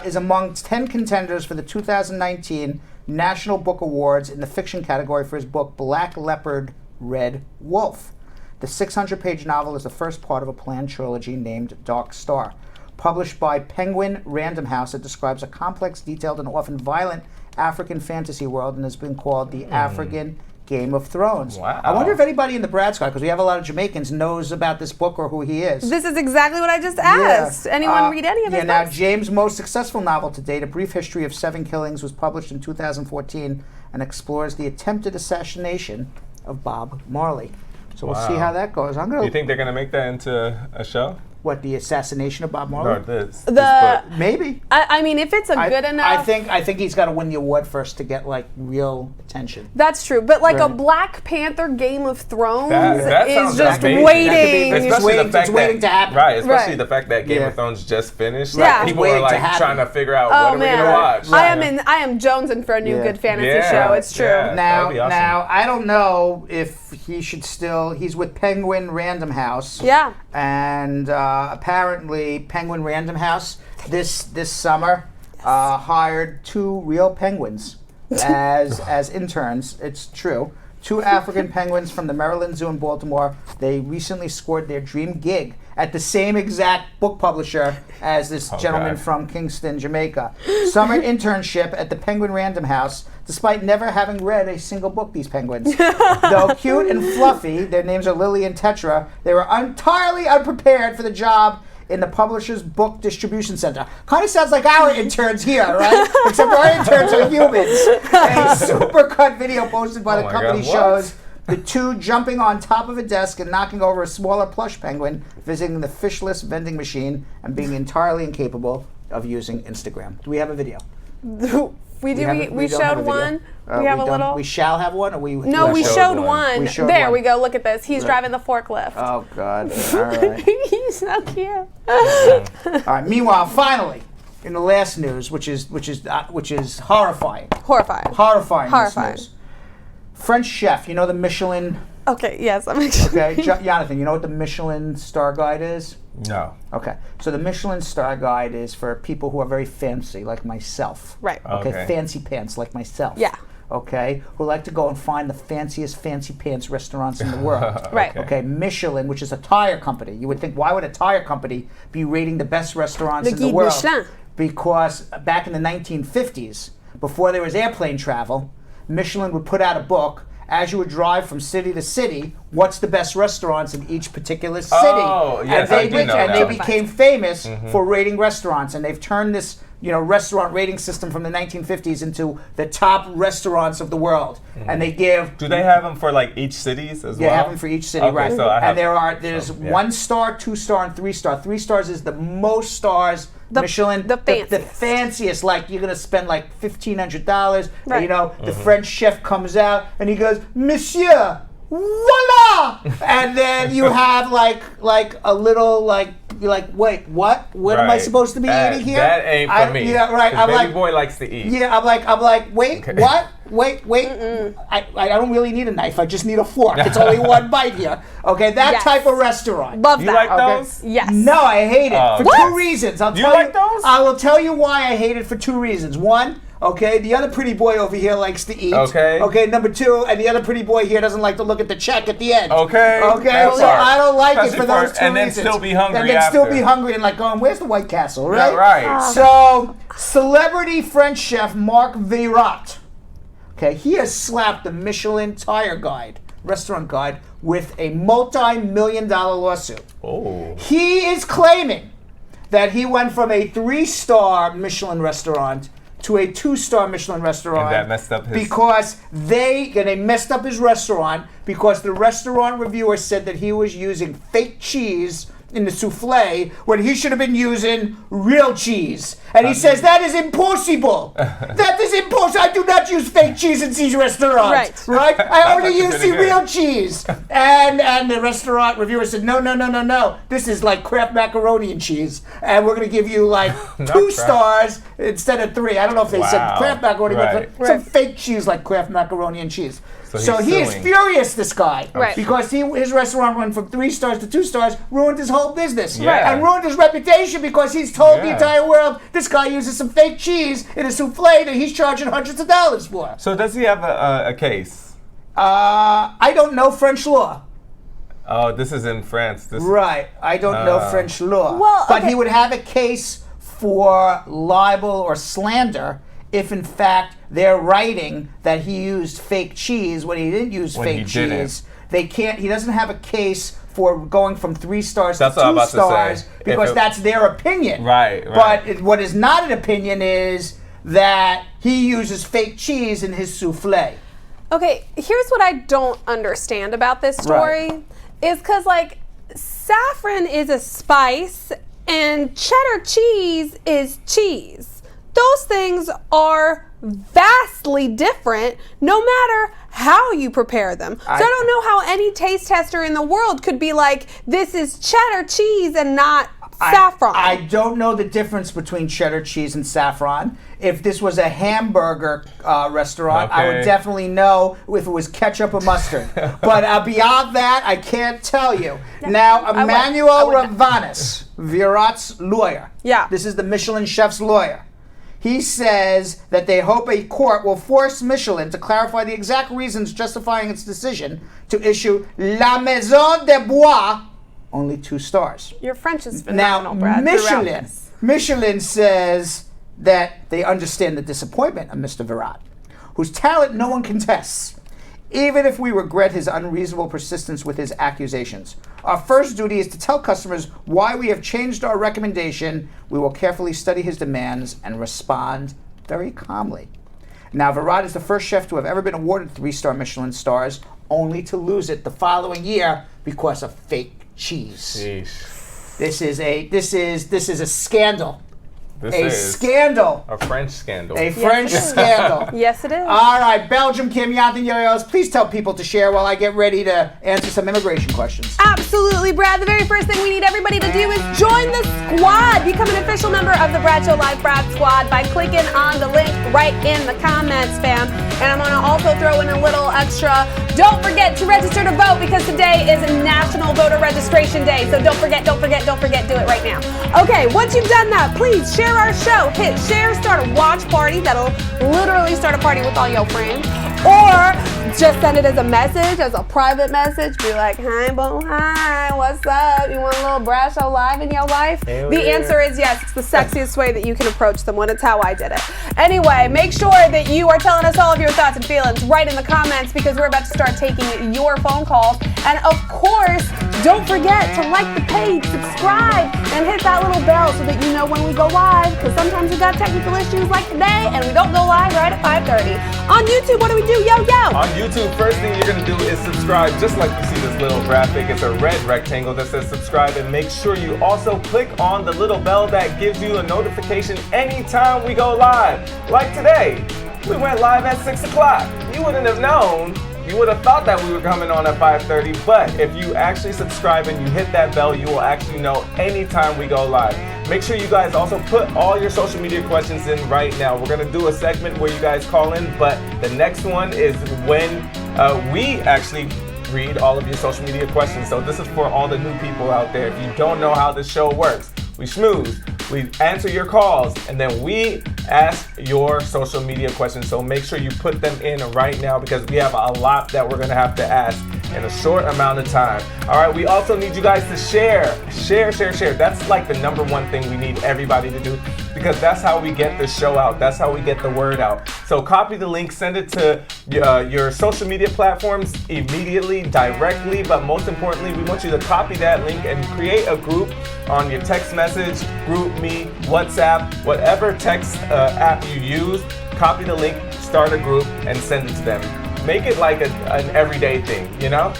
Is among 10 contenders for the 2019 National Book Awards in the fiction category for his book Black Leopard, Red Wolf. The 600-page novel is the first part of a planned trilogy named Dark Star. Published by Penguin Random House, it describes a complex, detailed, and often violent African fantasy world and has been called the African Game of Thrones. Wow. I wonder if anybody in the Brad Squad, because we have a lot of Jamaicans, knows about this book or who he is. This is exactly what I just asked. Anyone read any of his books? Now, James' most successful novel to date, A Brief History of 7 Killings, was published in 2014 and explores the attempted assassination of Bob Marley. So we'll see how that goes. You think they're going to make that into a show? What, the assassination of Bob Marley? No, this The book. Maybe. I mean, if it's good enough, I think he's got to win the award first to get like real attention. that's true. But like a Right. Black Panther Game of Thrones That is sounds just amazing. waiting. That could be- Especially the fact it's waiting to happen. Right, especially Right. the fact that Game Yeah. of Thrones just finished. Yeah. Like, people Waiting are to like happen. trying to figure out Oh what are we man, gonna watch. I am jonesing for a new Yeah. good fantasy Yeah. show. It's true. Yeah. Now, that'd be awesome. now I don't know if he should still. He's with Penguin Random House. Yeah. And apparently, Penguin Random House this summer hired 2 real penguins as interns. It's true. 2 African penguins from the Maryland Zoo in Baltimore. They recently scored their dream gig at the same exact book publisher as this gentleman God. from Kingston, Jamaica. Summer internship at the Penguin Random House, despite never having read a single book, these penguins. Though cute and fluffy, their names are Lily and Tetra, they were entirely unprepared for the job in the publisher's book distribution center. Kind of sounds like our interns here, right? Except our interns are humans. A supercut video posted by Oh the my company God, what? shows the 2 jumping on top of a desk and knocking over a smaller plush penguin, visiting the fishless vending machine, and being entirely incapable of using Instagram. Do we have a video? We don't have showed a video. one. We have a don't- little. We shall have one, or we? No, we showed showed one. one. We showed There one. we go. Look at this. He's driving the forklift. Oh God! All right. He's so cute. All right. Meanwhile, finally, in the last news, which is horrifying. Horrifying. Horrifying. News. French chef. You know the Michelin. Okay. Yes, I'm actually. Okay, Jonathan. You know what the Michelin Star Guide is? No. Okay, so the Michelin Star Guide is for people who are very fancy, like myself. Right. Okay, Okay. fancy pants, like myself. Yeah. Okay, who like to go and find the fanciest fancy pants restaurants in the world. Right. Okay, Michelin, which is a tire company. You would think, why would a tire company be rating the best restaurants The in the Guide world? Michelin. Because back in the 1950s, before there was airplane travel, Michelin would put out a book. As you would drive from city to city, what's the best restaurants in each particular city? Oh, yes, I do know and that. they became famous for rating restaurants, and they've turned this, restaurant rating system from the 1950s into the top restaurants of the world. And they give Do they have them for like each cities as well? have them for each city, Okay, right? so I have there's some, yeah. 1 star, 2 star, and 3 star. 3 stars is the most stars. Michelin, the the fanciest. fanciest. Like you're gonna spend like $1,500. Right. The French chef comes out and he goes, "Monsieur, voila!" And then you have like a little you're like, wait, what? What am I Right. supposed to be That- eating here? That ain't for me. Yeah, right. 'Cause I'm baby like, boy likes to eat. yeah, I'm like, wait, Okay. what? Wait. I don't really need a knife. I just need a fork. It's only 1 bite here. Okay, that Yes. type of restaurant. Love You that. like Okay. those? Yes. No, I hate it Oh, for What? 2 reasons. I'll You tell like those? I will tell you why I hate it for 2 reasons. 1, okay, the other pretty boy over here likes to eat. Okay. Okay, number 2, and the other pretty boy here doesn't like to look at the check at the end. Okay. Okay, That so part. I don't like it Especially for those for- 2 and then reasons. still be hungry And then still after. be hungry and like going, where's the White Castle, Yeah, right? right. So, celebrity French chef Marc Virat, okay, he has slapped the Michelin Tire Guide, restaurant guide, with a multi-million-dollar lawsuit. Oh. He is claiming that he went from a 3-star Michelin restaurant to a 2-star Michelin restaurant. And that messed up his- Because they messed up his restaurant because the restaurant reviewer said that he was using fake cheese in the souffle when he should have been using real cheese. And he says that is impossible. That is impossible. I do not use fake cheese in these restaurants. Right? I only actually use pretty the good. real cheese. And the restaurant reviewer said, no. This is like Kraft macaroni and cheese. And we're going to give you like 2 Kraft. stars instead of 3. I don't know if they said Wow. Kraft macaroni, Right. but some fake cheese like Kraft macaroni and cheese. So he's he is suing. furious, this guy. Right. Because his restaurant went from 3 stars to 2 stars, ruined his whole business. Yeah. And ruined his reputation because he's told the Yeah. entire world this guy uses some fake cheese in a souffle that he's charging hundreds of dollars for. So does he have a case? I don't know French law. Oh, this is in France. This Right. I don't know French law. Well, but okay. he would have a case for libel or slander if, in fact, they're writing that he used fake cheese when he didn't use When fake he cheese. didn't. They can't. He doesn't have a case for going from 3 stars That's to what I'm 2 about to say. stars If because it- that's their opinion. Right. But what is not an opinion is that he uses fake cheese in his souffle. Okay, here's what I don't understand about this story. Is because, like, saffron is a spice and cheddar cheese is cheese. Those things are vastly different no matter how you prepare them. So I don't know how any taste tester in the world could be like, this is cheddar cheese and not saffron. I don't know the difference between cheddar cheese and saffron. If this was a hamburger restaurant, I would definitely know if it was ketchup or mustard. But beyond that, I can't tell you. Now, Emmanuel Ravanas, Virat's lawyer. Yeah. This is the Michelin chef's lawyer. He says that they hope a court will force Michelin to clarify the exact reasons justifying its decision to issue La Maison de Bois only 2 stars. Your French is phenomenal, Now, Brad. Michelin says that they understand the disappointment of Mr. Virat, whose talent no one contests, even if we regret his unreasonable persistence with his accusations. Our first duty is to tell customers why we have changed our recommendation. We will carefully study his demands and respond very calmly. Now, Virat is the first chef to have ever been awarded 3-star Michelin stars, only to lose it the following year because of fake cheese. Jeez. This is a scandal. This A is scandal. a French scandal. A French scandal. Yes, it is. All right, Belgium, Kim, Jonathan, Yo-Yos, please tell people to share while I get ready to answer some immigration questions. Absolutely, Brad. The very first thing we need everybody to do is join the squad. Become an official member of the Brad Show Live Brad Squad by clicking on the link right in the comments, fam. And I'm going to also throw in a little extra. Don't forget to register to vote because today is National Voter Registration Day. So don't forget, do it right now. Okay, once you've done that, please share our show. Hit share, start a watch party. That'll literally start a party with all your friends. Or just send it as a message, as a private message. Be like, hi, what's up? You want a little Brad Show Live in your life? The answer is yes. It's the sexiest way that you can approach someone. It's how I did it. Anyway, make sure that you are telling us all of your thoughts and feelings right in the comments because we're about to start taking your phone calls. And of course, don't forget to like the page, subscribe, and hit that little bell so that you know when we go live. Because sometimes we got technical issues like today, and we don't go live right at 5:30. On YouTube, what do we do? Yo. On YouTube, first thing you're going to do is subscribe, just like you see this little graphic. It's a red rectangle that says subscribe, and make sure you also click on the little bell that gives you a notification anytime we go live. Like today, we went live at 6 o'clock. You wouldn't have known. You would have thought that we were coming on at 5:30, but if you actually subscribe and you hit that bell, you will actually know anytime we go live. Make sure you guys also put all your social media questions in right now. We're gonna do a segment where you guys call in, but the next one is when we actually read all of your social media questions. So this is for all the new people out there. If you don't know how this show works, we schmooze, we answer your calls, and then we ask your social media questions. So make sure you put them in right now because we have a lot that we're gonna have to ask in a short amount of time. All right, we also need you guys to share. That's like the number one thing we need everybody to do because that's how we get the show out. That's how we get the word out. So copy the link, send it to your social media platforms immediately, directly, but most importantly, we want you to copy that link and create a group on your text message, GroupMe, WhatsApp, whatever text app you use. Copy the link, start a group, and send it to them. Make it like an everyday thing, you know?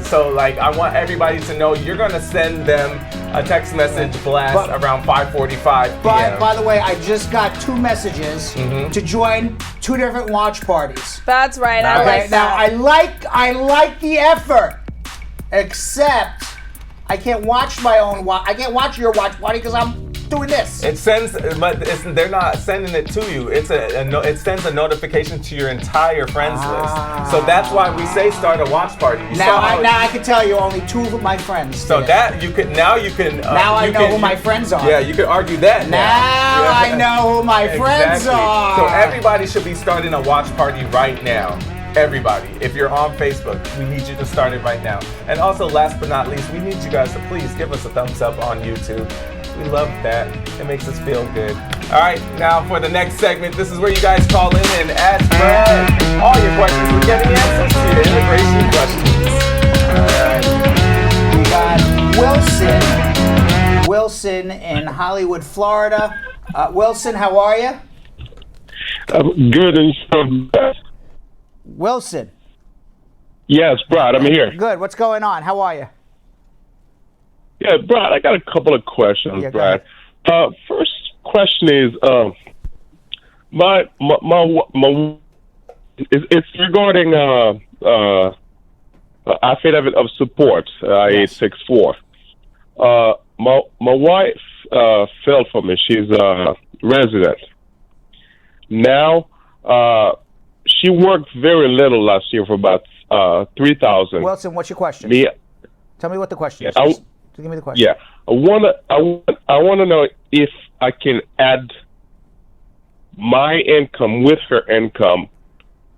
So like I want everybody to know you're gonna send them a text message blast around 5:45 p.m. By the way, I just got 2 messages to join 2 different watch parties. That's right. I like that. Now I like the effort, except I can't watch my own watch. I can't watch your watch party because I'm doing this. It sends, but they're not sending it to you. It sends a notification to your entire friends list. So that's why we say start a watch party. Now I can tell you only 2 of my friends. So that you can now I know who my friends are. Yeah, you can argue that now. I know who my friends are. So everybody should be starting a watch party right now. Everybody, if you're on Facebook, we need you to start it right now. And also, last but not least, we need you guys to please give us a thumbs up on YouTube. We love that. It makes us feel good. All right, now for the next segment, this is where you guys call in and ask Brad all your questions. We're getting answers to your immigration questions. All right. We got Wilson in Hollywood, Florida. Wilson, how are you? Good and so. Wilson. Yes, Brad, I'm here. Good. What's going on? How are you? Yeah, Brad, I got a couple of questions, Yeah, go Brad. First question is, it's regarding affidavit of support, Yes. 864. My wife filled for me. She's a resident. Now, she worked very little last year for about 3,000. Wilson, what's your question? Me, Tell me what the question is. I- Just give me the question. yeah, I wanna know if I can add my income with her income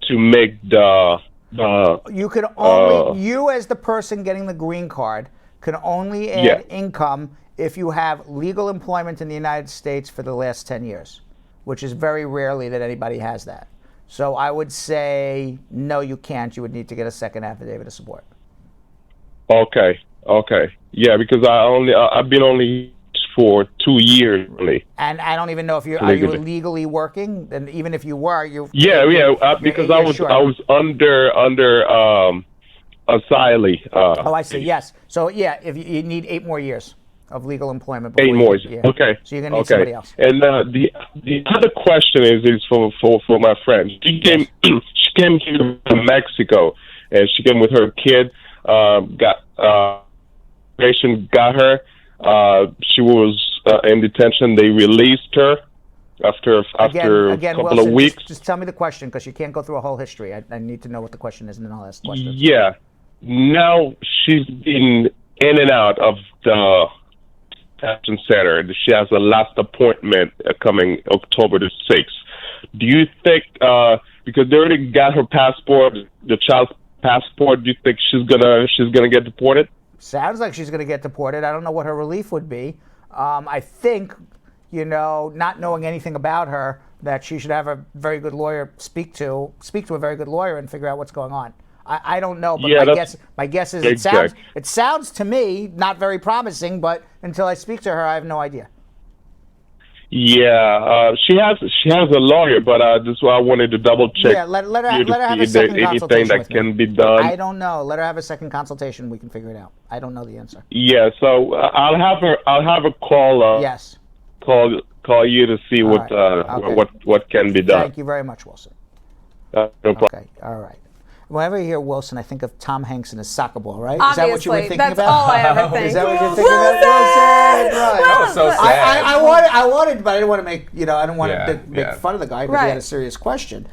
to make the You can only, you as the person getting the green card, can only add Yeah. income if you have legal employment in the United States for the last 10 years, which is very rarely that anybody has that. So I would say, no, you can't. You would need to get a second affidavit of support. Okay. Yeah, because I've been only for 2 years only. And I don't even know if are you Legally. legally working? And even if you were, Yeah, because I was under asylee. Oh, I see. Yes. So yeah, if you need 8 more years of legal employment. before 8 you more. can- yeah. Okay. So you're gonna need somebody else. And the other question is for my friend. She came here from Mexico, and she came with her kid. Patient got her. She was in detention. They released her after Again, a couple Wilson, of weeks. Just tell me the question because you can't go through a whole history. I need to know what the question is, and then I'll ask the question. Yeah. Now she's been in and out of the detention center. She has a last appointment coming October the 6th. Do you think, because they already got her passport, the child's passport, do you think she's gonna get deported? Sounds like she's going to get deported. I don't know what her relief would be. I think, not knowing anything about her, that she should have a very good lawyer speak to a very good lawyer and figure out what's going on. I don't know, but my guess is it sounds to me not very promising, but until I speak to her, I have no idea. Yeah, she has a lawyer, but this is why I wanted to double check. Yeah, let her have a if second there's consultation anything that with me. can be done. I don't know. Let her have a second consultation. We can figure it out. I don't know the answer. Yeah, so I'll have her call. Yes. Call you to see what Okay. what can be done. Thank you very much, Wilson. No problem. Okay, all right. Whenever you hear Wilson, I think of Tom Hanks and his soccer ball, right? Obviously, is that what you were thinking that's about? all I ever think. Is that what you're thinking about? Wilson! Right. That was so sad. I wanted, but I didn't want to make, I didn't want to make fun of the guy because he had a serious question.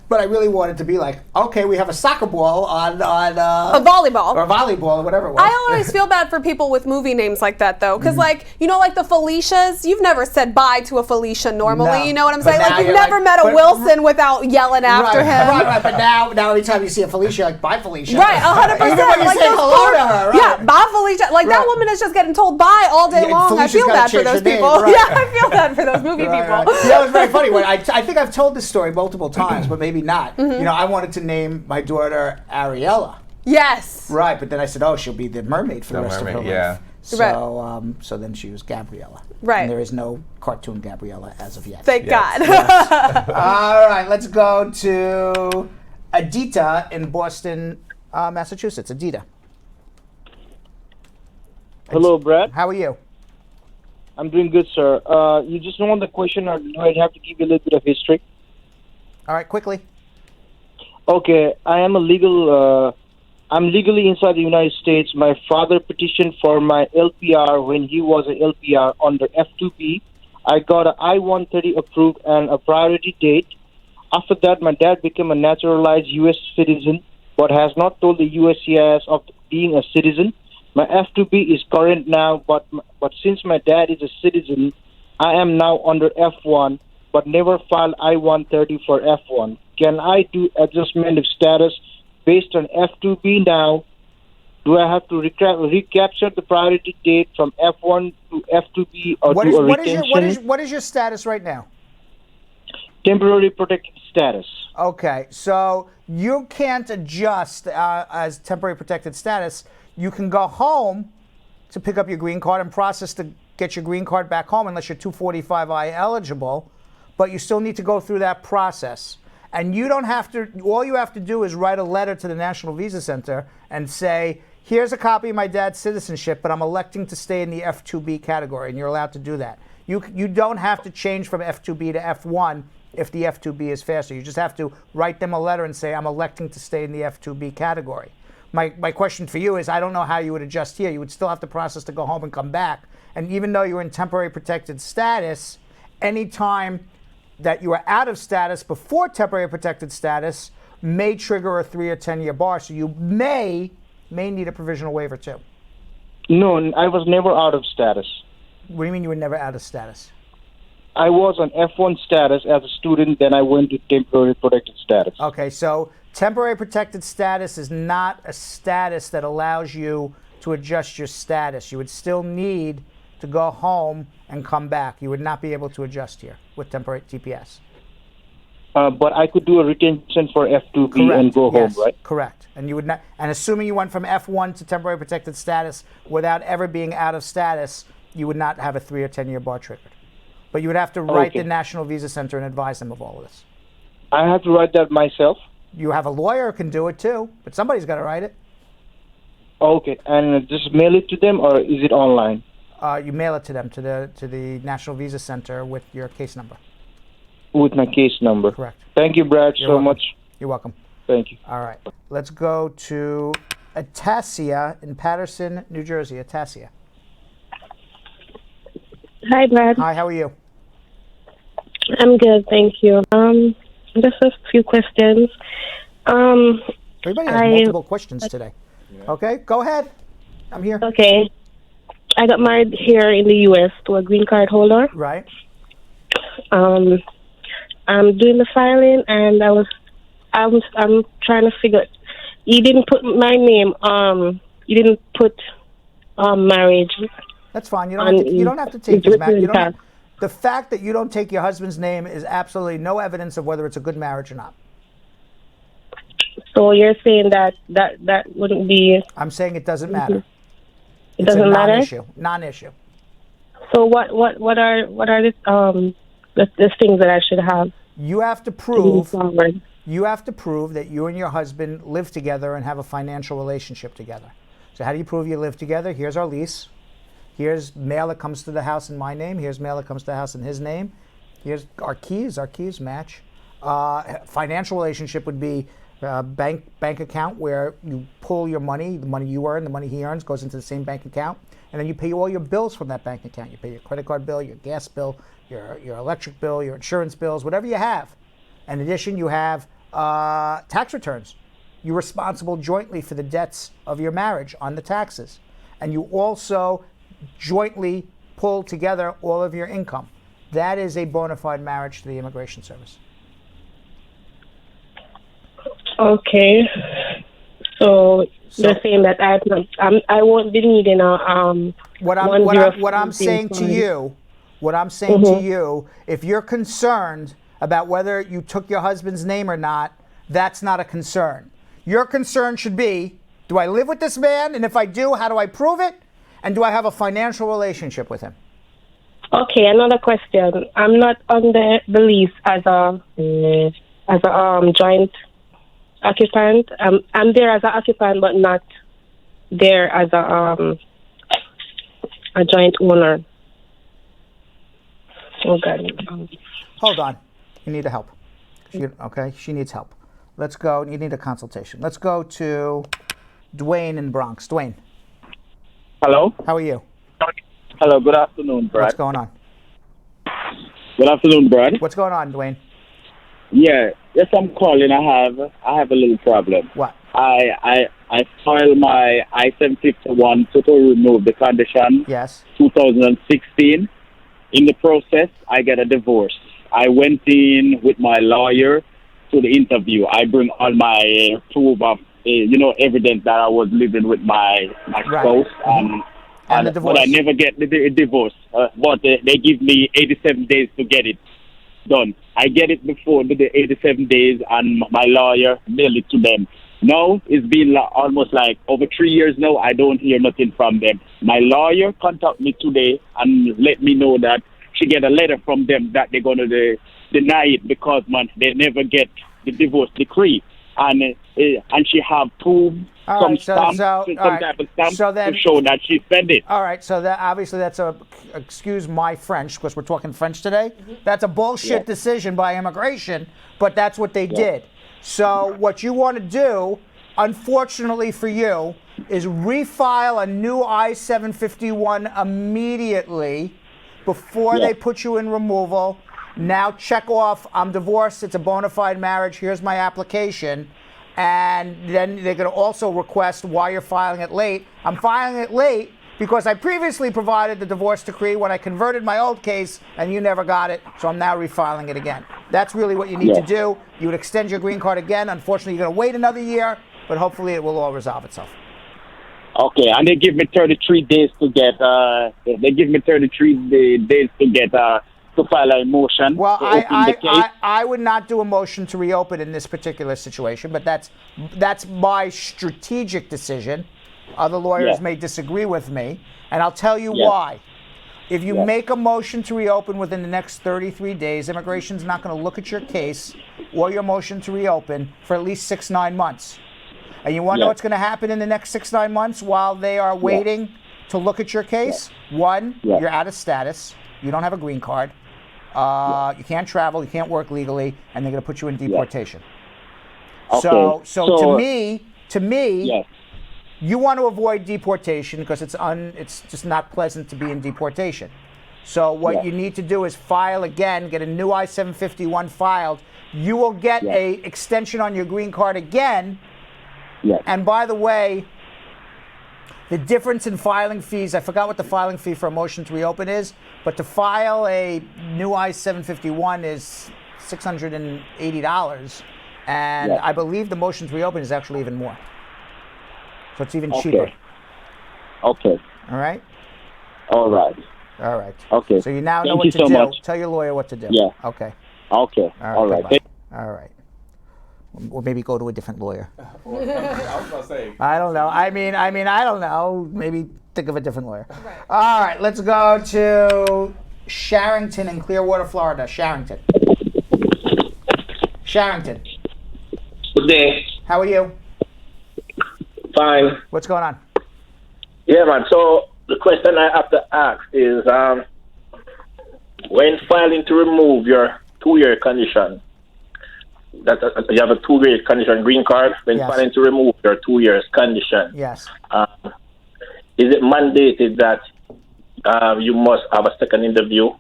But I really wanted to be like, okay, we have a soccer ball on a volleyball. Or volleyball or whatever it was. I always feel bad for people with movie names like that, though. Because, like the Felicias, you've never said bye to a Felicia normally. No. You know what I'm But saying? now Like, you've you're never like- met a but- Wilson without yelling after him. Right. But now every time you see a Felicia, you're like, bye, Felicia. Right, 100%. Even when you like say those hello to her, right? Yeah, bye, Felicia. Like, that woman is just getting told bye all day long. Felicia's I feel gotta bad for change those her name, people. right. Yeah, I feel bad for those movie people. Right. Yeah, it was very funny. I think I've told this story multiple times, but maybe not. I wanted to name my daughter Ariella. Yes. Right, but then I said, she'll be the mermaid for the rest of her life. Yeah. So, so then she was Gabriella. Right. And there is no cartoon Gabriella as of yet. Thank God. All right, let's go to Adita in Boston, Massachusetts. Adita. Hello, Brad. How are you? I'm doing good, sir. You just know the question, or do I have to give you a little bit of history? All right, quickly. Okay, I'm legally inside the United States. My father petitioned for my LPR when he was an LPR under F2B. I got an I-130 approved and a priority date. After that, my dad became a naturalized U.S. citizen, but has not told the USCIS of being a citizen. My F2B is current now, but since my dad is a citizen, I am now under F1, but never filed I-130 for F1. Can I do adjustment of status based on F2B now? Do I have to recapture the priority date from F1 to F2B or do a retention? What is your status right now? Temporary protected status. Okay, so you can't adjust as temporary protected status. You can go home to pick up your green card and process to get your green card back home unless you're 245I eligible, but you still need to go through that process. And you don't have to, all you have to do is write a letter to the National Visa Center and say, here's a copy of my dad's citizenship, but I'm electing to stay in the F2B category, and you're allowed to do that. You don't have to change from F2B to F1 if the F2B is faster. You just have to write them a letter and say, I'm electing to stay in the F2B category. My question for you is, I don't know how you would adjust here. You would still have to process to go home and come back. And even though you're in temporary protected status, any time that you are out of status before temporary protected status may trigger a 3 or 10-year bar. So you may need a provisional waiver too. No, I was never out of status. What do you mean you were never out of status? I was on F1 status as a student, then I went to temporary protected status. Okay, so temporary protected status is not a status that allows you to adjust your status. You would still need to go home and come back. You would not be able to adjust here with temporary TPS. But I could do a retention for F2B and go home, right? Correct. And you would not. And assuming you went from F1 to temporary protected status without ever being out of status, you would not have a 3 or 10-year bar triggered. But you would have to write the National Visa Center and advise them of all of this. I have to write that myself? You have a lawyer who can do it too, but somebody's got to write it. Okay, and just mail it to them, or is it online? You mail it to them, to the National Visa Center with your case number. With my case number. Correct. Thank you, Brad, You're so welcome. much. You're welcome. Thank you. All right. Let's go to Atasia in Patterson, New Jersey. Atasia. Hi, Brad. Hi, how are you? I'm good, thank you. Just a few questions. Everybody has multiple questions today. Okay, go ahead. I'm here. Okay. I got married here in the U.S. to a green card holder. Right. I'm doing the filing, and I'm trying to figure. You didn't put my name. You didn't put marriage. That's fine. You don't have to take his marriage. The fact that you don't take your husband's name is absolutely no evidence of whether it's a good marriage or not. So you're saying that wouldn't be? I'm saying it doesn't matter. It doesn't matter. Non-issue. So what are the things that I should have? You have to prove. You have to prove that you and your husband live together and have a financial relationship together. So how do you prove you live together? Here's our lease. Here's mail that comes to the house in my name. Here's mail that comes to the house in his name. Here's our keys. Our keys match. Financial relationship would be bank account where you pull your money, the money you earn, the money he earns goes into the same bank account, and then you pay all your bills from that bank account. You pay your credit card bill, your gas bill, your electric bill, your insurance bills, whatever you have. In addition, you have tax returns. You're responsible jointly for the debts of your marriage on the taxes, and you also jointly pull together all of your income. That is a bona fide marriage to the Immigration Service. Okay. So you're saying that I won't be needing a what I'm saying to you, if you're concerned about whether you took your husband's name or not, that's not a concern. Your concern should be, do I live with this man? And if I do, how do I prove it? And do I have a financial relationship with him? Okay, another question. I'm not on the lease as a joint occupant. I'm there as an occupant, but not there as a joint owner. Oh God. Hold on. You need help. Okay, she needs help. Let's go. You need a consultation. Let's go to Dwayne in Bronx. Dwayne. Hello. How are you? Hello. Good afternoon, Brad. What's going on? Good afternoon, Brad. What's going on, Dwayne? Yeah. Yes, I'm calling. I have a little problem. What? I filed my I-751 to remove the condition. Yes. 2016. In the process, I get a divorce. I went in with my lawyer to the interview. I bring all my proof of, evidence that I was living with my spouse. And the divorce. But I never get the divorce. But they give me 87 days to get it done. I get it before the 87 days, and my lawyer mailed it to them. Now, it's been almost like over 3 years now. I don't hear nothing from them. My lawyer contacted me today and let me know that she get a letter from them that they're going to deny it because, they never get the divorce decree. And she have proof All some right, stamp, all some right. type of stamp So then- to show that she sent it. All right, so that obviously that's excuse my French because we're talking French today. That's a bullshit decision by immigration, but that's what they did. So what you want to do, unfortunately for you, is refile a new I-751 immediately before they put you in removal. Now check off, I'm divorced, it's a bona fide marriage, here's my application. And then they're going to also request why you're filing it late. I'm filing it late because I previously provided the divorce decree when I converted my old case and you never got it, so I'm now refiling it again. That's really what you need to do. You would extend your green card again. Unfortunately, you're going to wait another year, but hopefully it will all resolve itself. Okay, and they give me 33 days to get. They give me 33 days to get to file a motion. Well, to open the case. I would not do a motion to reopen in this particular situation, but that's my strategic decision. Other lawyers may disagree with me, and I'll tell you why. If you make a motion to reopen within the next 33 days, immigration's not going to look at your case or your motion to reopen for at least 6-9 months. And you want to know what's going to happen in the next 6-9 months while they are waiting to look at your case? One, you're out of status. You don't have a green card. You can't travel. You can't work legally, and they're going to put you in deportation. Okay. So to me, you want to avoid deportation because it's just not pleasant to be in deportation. So what you need to do is file again, get a new I-751 filed. You will get a extension on your green card again. And by the way, the difference in filing fees, I forgot what the filing fee for a motion to reopen is, but to file a new I-751 is $680. And I believe the motion to reopen is actually even more. So it's even cheaper. Okay. All right? All right. All right. Okay. So you now know Thank what you to so do. much. Tell your lawyer what to do. Yeah. Okay. Okay. All right. Goodbye. All right. Or maybe go to a different lawyer. I was gonna say. I don't know. I mean, I don't know. Maybe think of a different lawyer. Right. All right, let's go to Sharrington in Clearwater, Florida. Sharrington. Good day. How are you? Fine. What's going on? Yeah, man. So the question I have to ask is, when filing to remove your 2-year condition, that you have a 2-year condition green card, when filing to remove your 2 years condition, yes, is it mandated that you must have a second interview?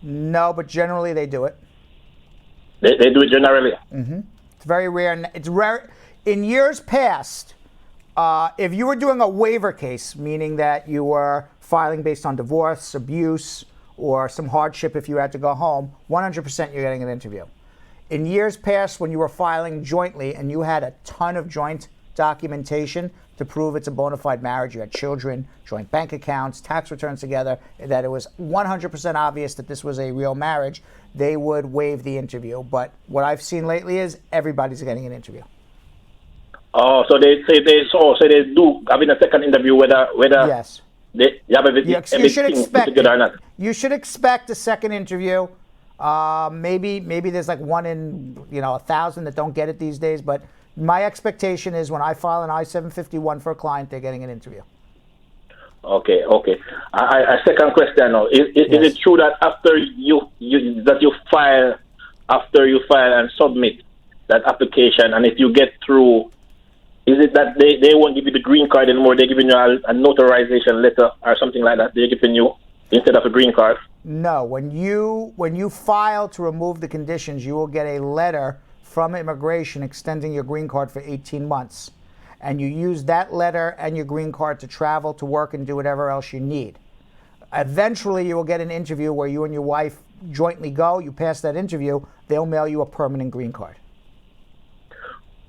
No, but generally they do it. They do it generally? Mm-hmm. It's very rare. It's rare. In years past, if you were doing a waiver case, meaning that you were filing based on divorce, abuse, or some hardship if you had to go home, 100% you're getting an interview. In years past, when you were filing jointly and you had a ton of joint documentation to prove it's a bona fide marriage, you had children, joint bank accounts, tax returns together, that it was 100% obvious that this was a real marriage, they would waive the interview. But what I've seen lately is everybody's getting an interview. Oh, so they do having a second interview whether yes. They have everything you should expect together or not. You should expect a second interview. Maybe there's like 1 in 1,000 that don't get it these days, but my expectation is when I file an I-751 for a client, they're getting an interview. Okay. A second question now: is it true that after you file and submit that application, and if you get through, is it that they won't give you the green card anymore? They're giving you a notarization letter or something like that. They're giving you instead of a green card. No, when you file to remove the conditions, you will get a letter from immigration extending your green card for 18 months. And you use that letter and your green card to travel, to work, and do whatever else you need. Eventually, you will get an interview where you and your wife jointly go. You pass that interview, they'll mail you a permanent green card.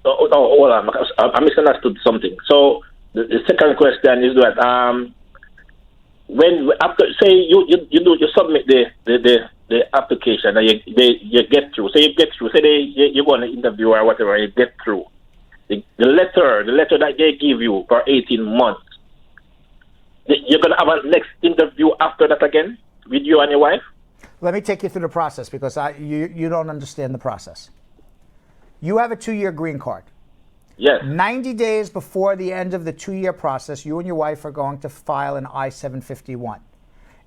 Oh, hold on. I misunderstood something. So the second question is that when after say you submit the application and you get through. Say you get through. Say you go on an interview or whatever. You get through. The letter that they give you for 18 months. You're gonna have a next interview after that again with you and your wife. Let me take you through the process because you don't understand the process. You have a 2-year green card. Yes. 90 days before the end of the 2-year process, you and your wife are going to file an I-751.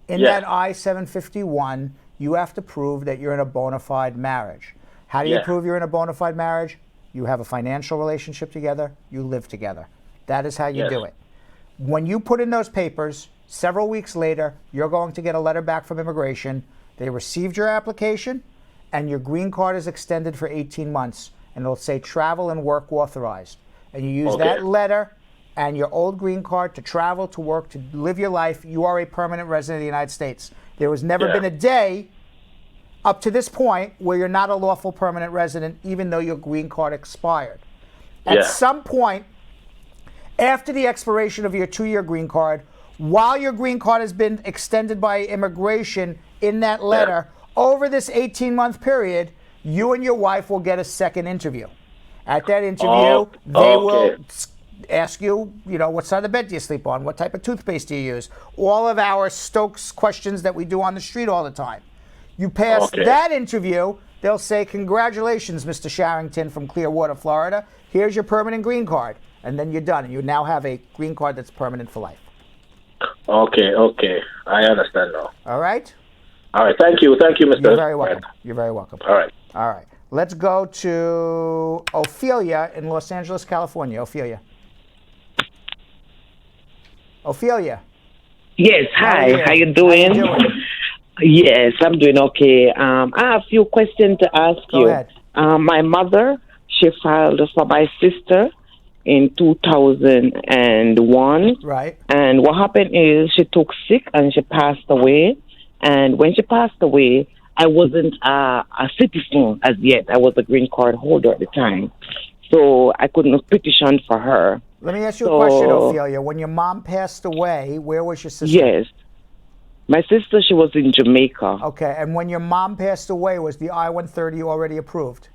In Yes. that I-751, you have to prove that you're in a bona fide marriage. How do you Yes. prove you're in a bona fide marriage? You have a financial relationship together. You live together. That is how you Yes. do it. When you put in those papers, several weeks later, you're going to get a letter back from immigration. They received your application, and your green card is extended for 18 months. And it'll say travel and work authorized. And you use Okay. that letter and your old green card to travel, to work, to live your life. You are a permanent resident of the United States. There has never been a day up to this point where you're not a lawful permanent resident, even though your green card expired. At some point, after the expiration of your 2-year green card, while your green card has been extended by immigration in that letter, over this 18-month period, you and your wife will get a second interview. At that interview, they will ask you, what side of the bed do you sleep on? What type of toothpaste do you use? All of our Stokes questions that we do on the street all the time. You pass that interview, they'll say, congratulations, Mr. Sharrington from Clearwater, Florida. Here's your permanent green card. And then you're done. And you now have a green card that's permanent for life. Okay. I understand now. All right? All right. Thank you, Mr. You're very welcome. You're very welcome. All right. All right. Let's go to Ophelia in Los Angeles, California. Ophelia. Yes, hi. How you doing? Yes, I'm doing okay. I have a few questions to ask you. Go ahead. My mother, she filed for my sister in 2001. Right. And what happened is she took sick and she passed away. And when she passed away, I wasn't a citizen as yet. I was a green card holder at the time. So I couldn't petition for her. Let me ask you a question, Ophelia. When your mom passed away, where was your sister? Yes. My sister, she was in Jamaica. Okay. And when your mom passed away, was the I-130 already approved?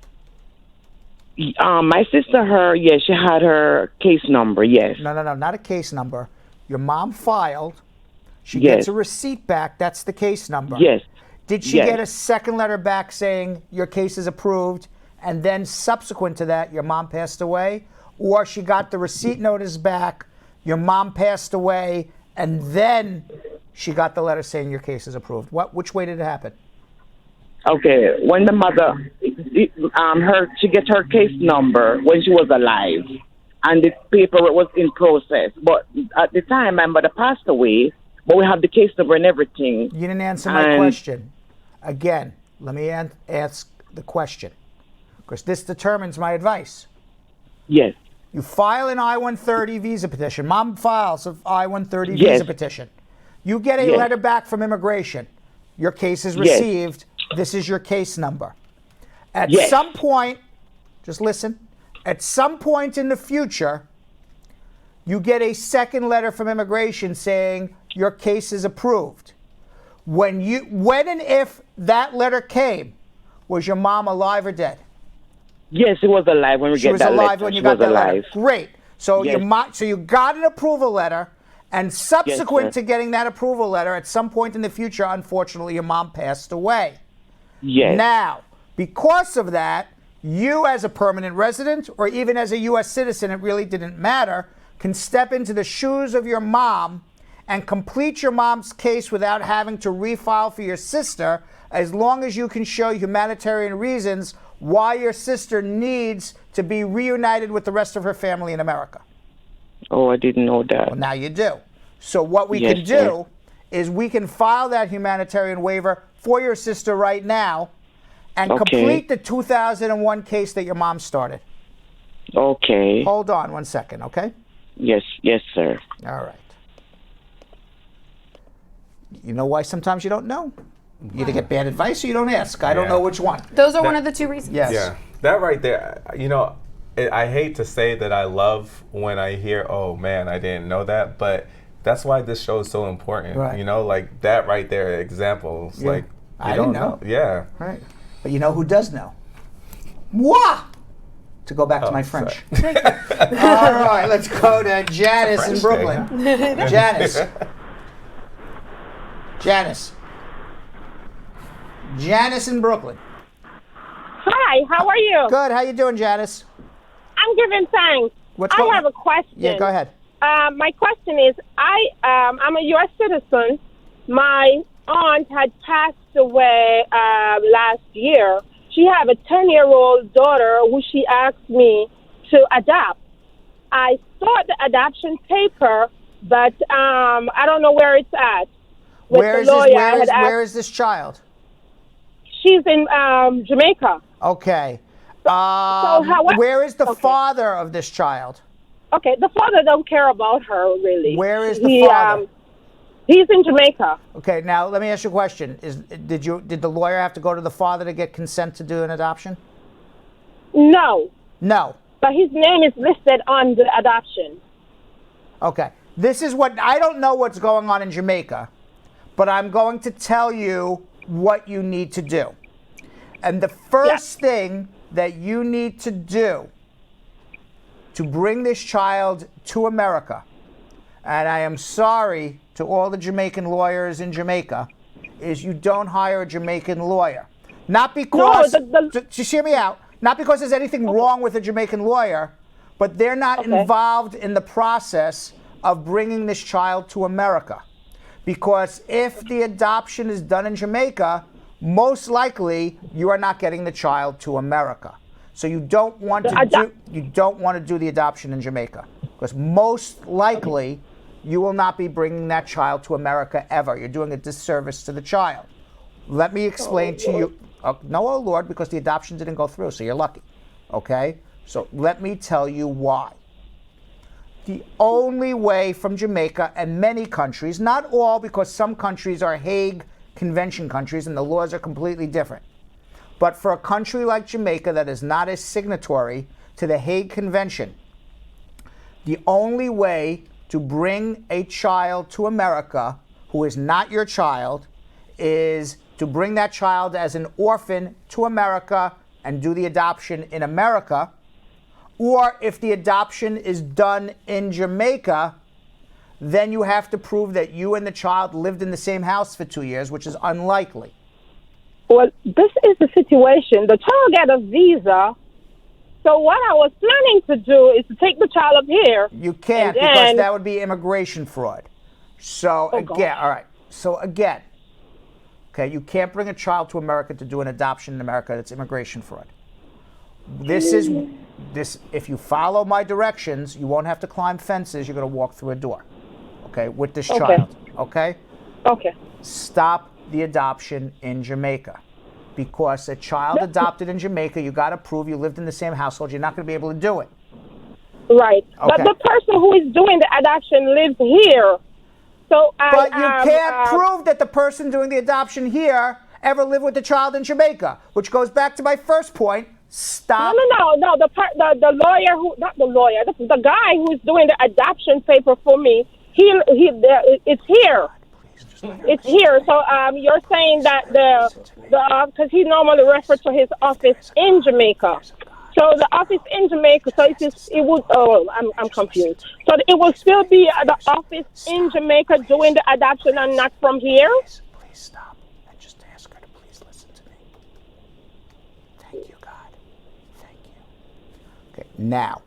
My sister, she had her case number, yes. No, not a case number. Your mom filed. She Yes. gets a receipt back. That's the case number. Yes. Did she Yes. get a second letter back saying your case is approved, and then subsequent to that, your mom passed away? Or she got the receipt notice back, your mom passed away, and then she got the letter saying your case is approved? Which way did it happen? Okay, when the mother, she get her case number when she was alive, and the paperwork was in process. But at the time, my mother passed away, but we have the case number and everything. You didn't answer my question. Again, let me ask the question, because this determines my advice. Yes. You file an I-130 visa petition. Mom files an I-130 Yes. visa petition. You get a Yes. letter back from immigration. Your case is Yes. received. This is your case number. At Yes. some point, just listen, at some point in the future, you get a second letter from immigration saying your case is approved. When and if that letter came, was your mom alive or dead? Yes, she was alive when we She get was that alive letter. when you She got was that letter. alive. Great. So Yes. so you got an approval letter, and subsequent sir. to getting that approval letter, at some point in the future, unfortunately, your mom passed away. Yes. Now, because of that, you as a permanent resident, or even as a U.S. citizen, it really didn't matter, can step into the shoes of your mom and complete your mom's case without having to refile for your sister, as long as you can show humanitarian reasons why your sister needs to be reunited with the rest of her family in America. Oh, I didn't know that. Well, now you do. So what we Yes, can sir. do is we can file that humanitarian waiver for your sister right now and Okay. complete the 2001 case that your mom started. Okay. Hold on 1 second, okay? Yes, sir. All right. You know why sometimes you don't know? You either get bad advice or you don't ask. I don't know which one. Those are one of the two reasons. Yes. Yeah, that right there. I hate to say that I love when I hear, "Oh man, I didn't know that," but that's why this show is so important. Right. Like that right there. Examples. Yeah. Like I you didn't don't know. Yeah. Right. But you know who does know? Moi! To go back to my French. All right, let's go to Janice in Brooklyn. Janice. Janice in Brooklyn. Hi, how are you? Good. How you doing, Janice? I'm giving thanks. I have a question. Yeah, go ahead. My question is, I'm a U.S. citizen. My aunt had passed away last year. She had a 10-year-old daughter who she asked me to adopt. I saw the adoption paper, but I don't know where it's at. Where is this child? She's in Jamaica. Okay. Where is the father of this child? Okay, the father don't care about her really. Where is the father? He's in Jamaica. Okay, now let me ask you a question. Did the lawyer have to go to the father to get consent to do an adoption? No. No. But his name is listed on the adoption. Okay. This is what I don't know what's going on in Jamaica, but I'm going to tell you what you need to do. And the first thing that you need to do to bring this child to America, and I am sorry to all the Jamaican lawyers in Jamaica, is you don't hire a Jamaican lawyer. Not because, just hear me out, not because there's anything wrong with a Jamaican lawyer, but they're not involved in the process of bringing this child to America. Because if the adoption is done in Jamaica, most likely you are not getting the child to America. So you don't want to do the adoption in Jamaica, because most likely you will not be bringing that child to America ever. You're doing a disservice to the child. Let me explain to you. No, oh Lord, because the adoption didn't go through, so you're lucky. Okay? So let me tell you why. The only way from Jamaica and many countries, not all, because some countries are Hague Convention countries and the laws are completely different. But for a country like Jamaica that is not a signatory to the Hague Convention, the only way to bring a child to America who is not your child is to bring that child as an orphan to America and do the adoption in America. Or if the adoption is done in Jamaica, then you have to prove that you and the child lived in the same house for 2 years, which is unlikely. Well, this is the situation. The child got a visa. So what I was planning to do is to take the child up here. You can't, because that would be immigration fraud. So again, okay, you can't bring a child to America to do an adoption in America. That's immigration fraud. If you follow my directions, you won't have to climb fences. You're going to walk through a door, okay, with this child, okay? Okay. Stop the adoption in Jamaica. Because a child adopted in Jamaica, you got to prove you lived in the same household. You're not going to be able to do it. Right. Okay. But the person who is doing the adoption lives here. So But you can't prove that the person doing the adoption here ever lived with the child in Jamaica, which goes back to my first point. Stop. No. The lawyer the guy who is doing the adoption paper for me, it's here. It's here. So you're saying that because he normally refers to his office in Jamaica. So the office in Jamaica. So it would. Oh, I'm confused. So it will still be the office in Jamaica doing the adoption and not from here. Please stop and just ask her to please listen to me. Thank you, God. Thank you. Okay, now.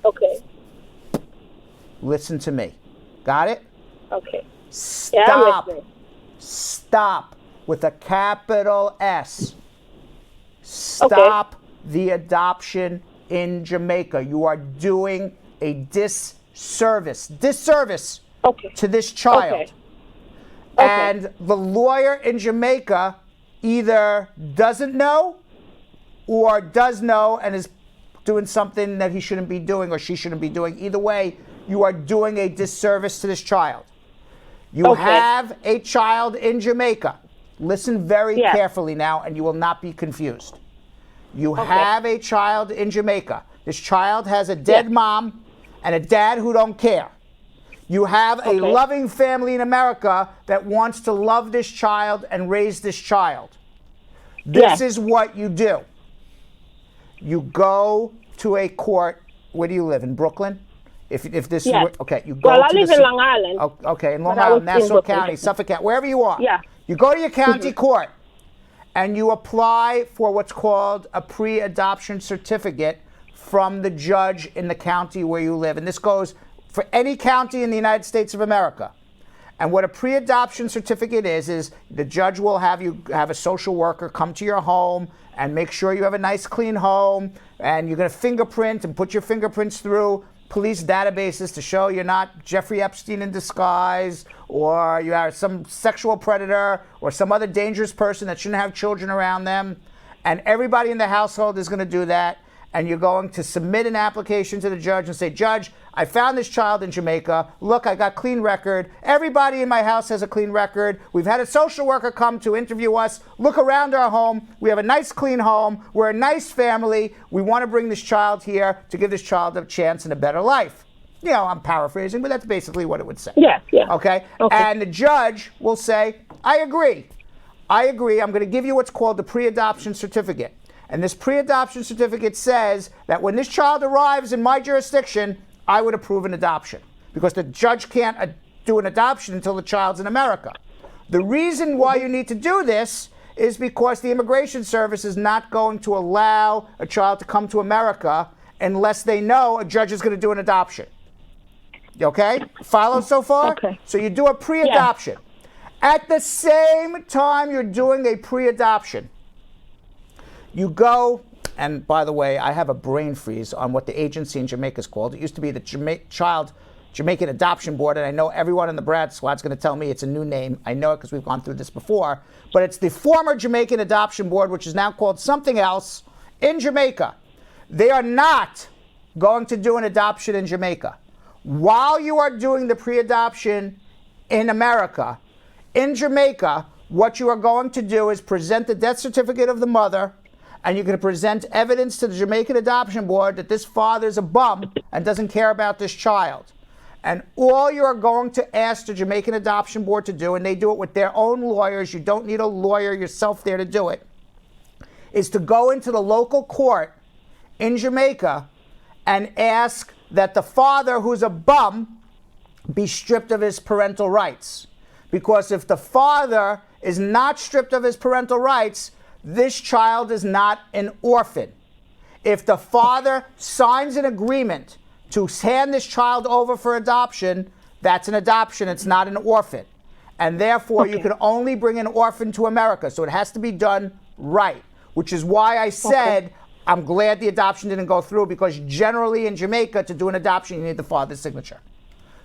Okay. Listen to me. Got it? Okay. Stop. Yeah, Stop with a capital S. Stop the adoption in Jamaica. You are doing a disservice to this child. And the lawyer in Jamaica either doesn't know or does know and is doing something that he shouldn't be doing or she shouldn't be doing. Either way, you are doing a disservice to this child. You have a child in Jamaica. Listen very carefully now, and you will not be confused. You have a child in Jamaica. This child has a dead mom and a dad who don't care. You have a loving family in America that wants to love this child and raise this child. This is what you do. You go to a court. Where do you live? In Brooklyn? If this is you go. Well, I live in Long Island. Okay, in Long Island, Nassau County, Suffolk County, wherever you are. Yeah. You go to your county court, and you apply for what's called a pre-adoption certificate from the judge in the county where you live. And this goes for any county in the United States of America. And what a pre-adoption certificate is the judge will have you have a social worker come to your home and make sure you have a nice clean home, and you're going to fingerprint and put your fingerprints through police databases to show you're not Jeffrey Epstein in disguise, or you are some sexual predator or some other dangerous person that shouldn't have children around them. And everybody in the household is going to do that. And you're going to submit an application to the judge and say, Judge, I found this child in Jamaica. Look, I got clean record. Everybody in my house has a clean record. We've had a social worker come to interview us. Look around our home. We have a nice, clean home. We're a nice family. We want to bring this child here to give this child a chance and a better life. You know, I'm paraphrasing, but that's basically what it would say. Yeah. Okay? And the judge will say, I agree. I'm going to give you what's called the pre-adoption certificate. And this pre-adoption certificate says that when this child arrives in my jurisdiction, I would approve an adoption, because the judge can't do an adoption until the child's in America. The reason why you need to do this is because the Immigration Service is not going to allow a child to come to America unless they know a judge is going to do an adoption. Okay? Follow so far? Okay. So you do a pre-adoption. At the same time you're doing a pre-adoption, you go, and by the way, I have a brain freeze on what the agency in Jamaica is called. It used to be the Jamaican Adoption Board, and I know everyone in the Brad Squad's going to tell me it's a new name. I know it because we've gone through this before. But it's the former Jamaican Adoption Board, which is now called something else, in Jamaica. They are not going to do an adoption in Jamaica. While you are doing the pre-adoption in America, in Jamaica, what you are going to do is present the death certificate of the mother, and you're going to present evidence to the Jamaican Adoption Board that this father's a bum and doesn't care about this child. And all you're going to ask the Jamaican Adoption Board to do, and they do it with their own lawyers, you don't need a lawyer yourself there to do it, is to go into the local court in Jamaica and ask that the father, who's a bum, be stripped of his parental rights. Because if the father is not stripped of his parental rights, this child is not an orphan. If the father signs an agreement to hand this child over for adoption, that's an adoption, it's not an orphan. And therefore, you can only bring an orphan to America. So it has to be done right, which is why I said I'm glad the adoption didn't go through, because generally in Jamaica, to do an adoption, you need the father's signature.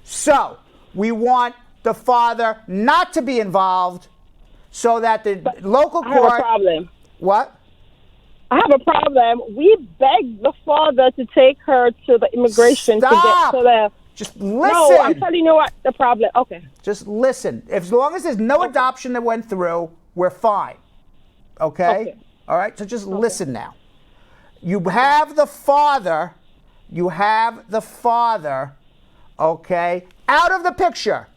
So we want the father not to be involved, so that the local court... I have a problem. What? I have a problem. We begged the father to take her to the immigration to get to the... Just listen. No, I'm telling you what the problem... Okay. Just listen. As long as there's no adoption that went through, we're fine. Okay? All right? So just listen now. You have the father, okay, out of the picture.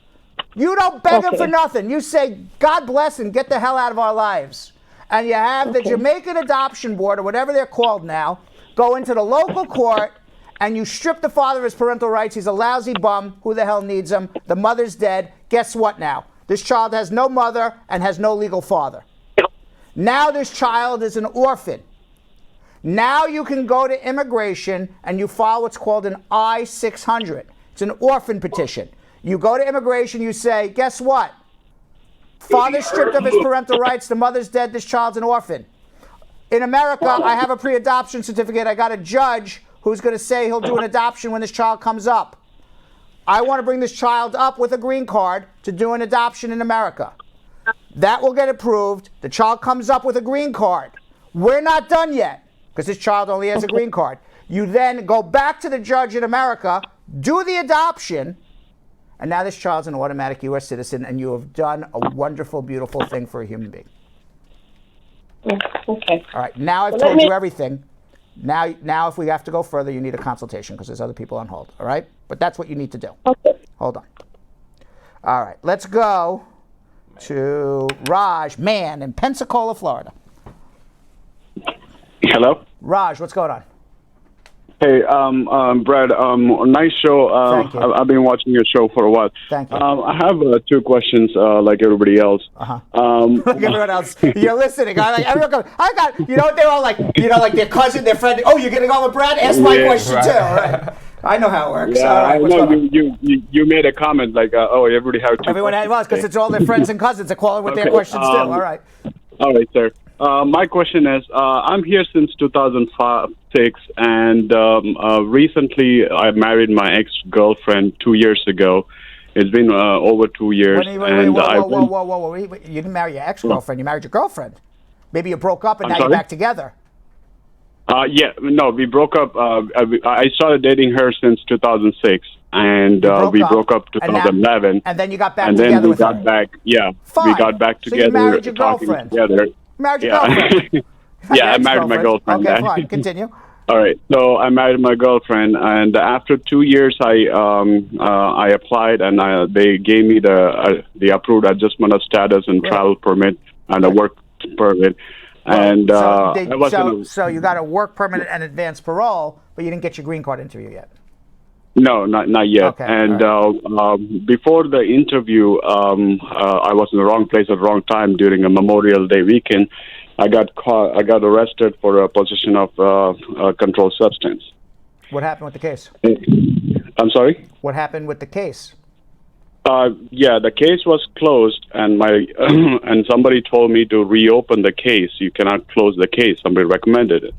You don't beg him for nothing. You say, God bless and get the hell out of our lives. And you have the Jamaican Adoption Board, or whatever they're called now, go into the local court, and you strip the father of his parental rights. He's a lousy bum. Who the hell needs him? The mother's dead. Guess what now? This child has no mother and has no legal father. Now this child is an orphan. Now you can go to immigration and you file what's called an I-600. It's an orphan petition. You go to immigration, you say, guess what? Father's stripped of his parental rights, the mother's dead, this child's an orphan. In America, I have a pre-adoption certificate. I got a judge who's going to say he'll do an adoption when this child comes up. I want to bring this child up with a green card to do an adoption in America. That will get approved. The child comes up with a green card. We're not done yet, because this child only has a green card. You then go back to the judge in America, do the adoption, and now this child's an automatic U.S. citizen, and you have done a wonderful, beautiful thing for a human being. Okay. All right, now I've told you everything. Now, if we have to go further, you need a consultation, because there's other people on hold, all right? But that's what you need to do. Okay. Hold on. All right, let's go to Raj, man, in Pensacola, Florida. Hello? Raj, what's going on? Hey, Brad, nice show. Thank you. I've been watching your show for a while. Thank you. I have 2 questions, like everybody else. Like everyone else, you're listening. Everyone goes, I got, they're all like, like their cousin, their friend. Oh, you're getting on with Brad? Ask my question too. All right. I know how it works. Yeah, all right, I know you made a comment like, oh, everybody have 2 Everyone had was because it's all their friends and cousins that call in with their questions too. All right. All right, sir. My question is, I'm here since 2006, and recently I married my ex-girlfriend 2 years ago. It's been over 2 years. Whoa. You didn't marry your ex-girlfriend. You married your girlfriend. Maybe you broke up and now you're back together. We broke up. I started dating her since 2006, and we broke up 2011. And then you got back together with her. And then we got back. Yeah, Fine. we got back together. So you married your girlfriend. Together. Married your girlfriend. Yeah, I married my girlfriend. Okay, fine. Continue. All right. So I married my girlfriend, and after 2 years, I applied, and they gave me the approved adjustment of status and travel permit and a work permit. And so you got a work permit and advance parole, but you didn't get your green card interview yet. No, not yet. Okay, and before the interview, I was in the wrong place at the wrong time during a Memorial Day weekend. I got arrested for a possession of a controlled substance. What happened with the case? I'm sorry? What happened with the case? The case was closed, and and somebody told me to reopen the case. You cannot close the case. Somebody recommended it.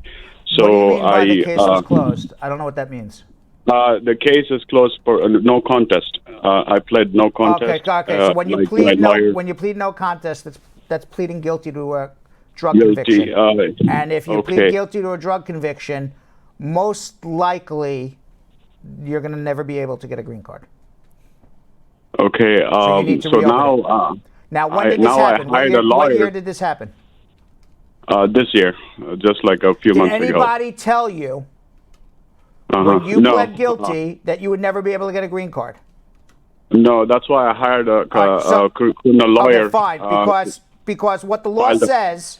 So what do you mean by the case was closed? I don't know what that means. The case is closed for no contest. I pled no contest. Okay. So when you plead no contest, that's pleading guilty to a drug conviction. And if you plead guilty to a drug conviction, most likely you're going to never be able to get a green card. Okay. So you need to reopen it. Now, when did this happen? What year did this happen? This year, just like a few months ago. Did anybody tell you when you pled guilty that you would never be able to get a green card? No, that's why I hired a criminal lawyer. Okay, fine. Because what the law says,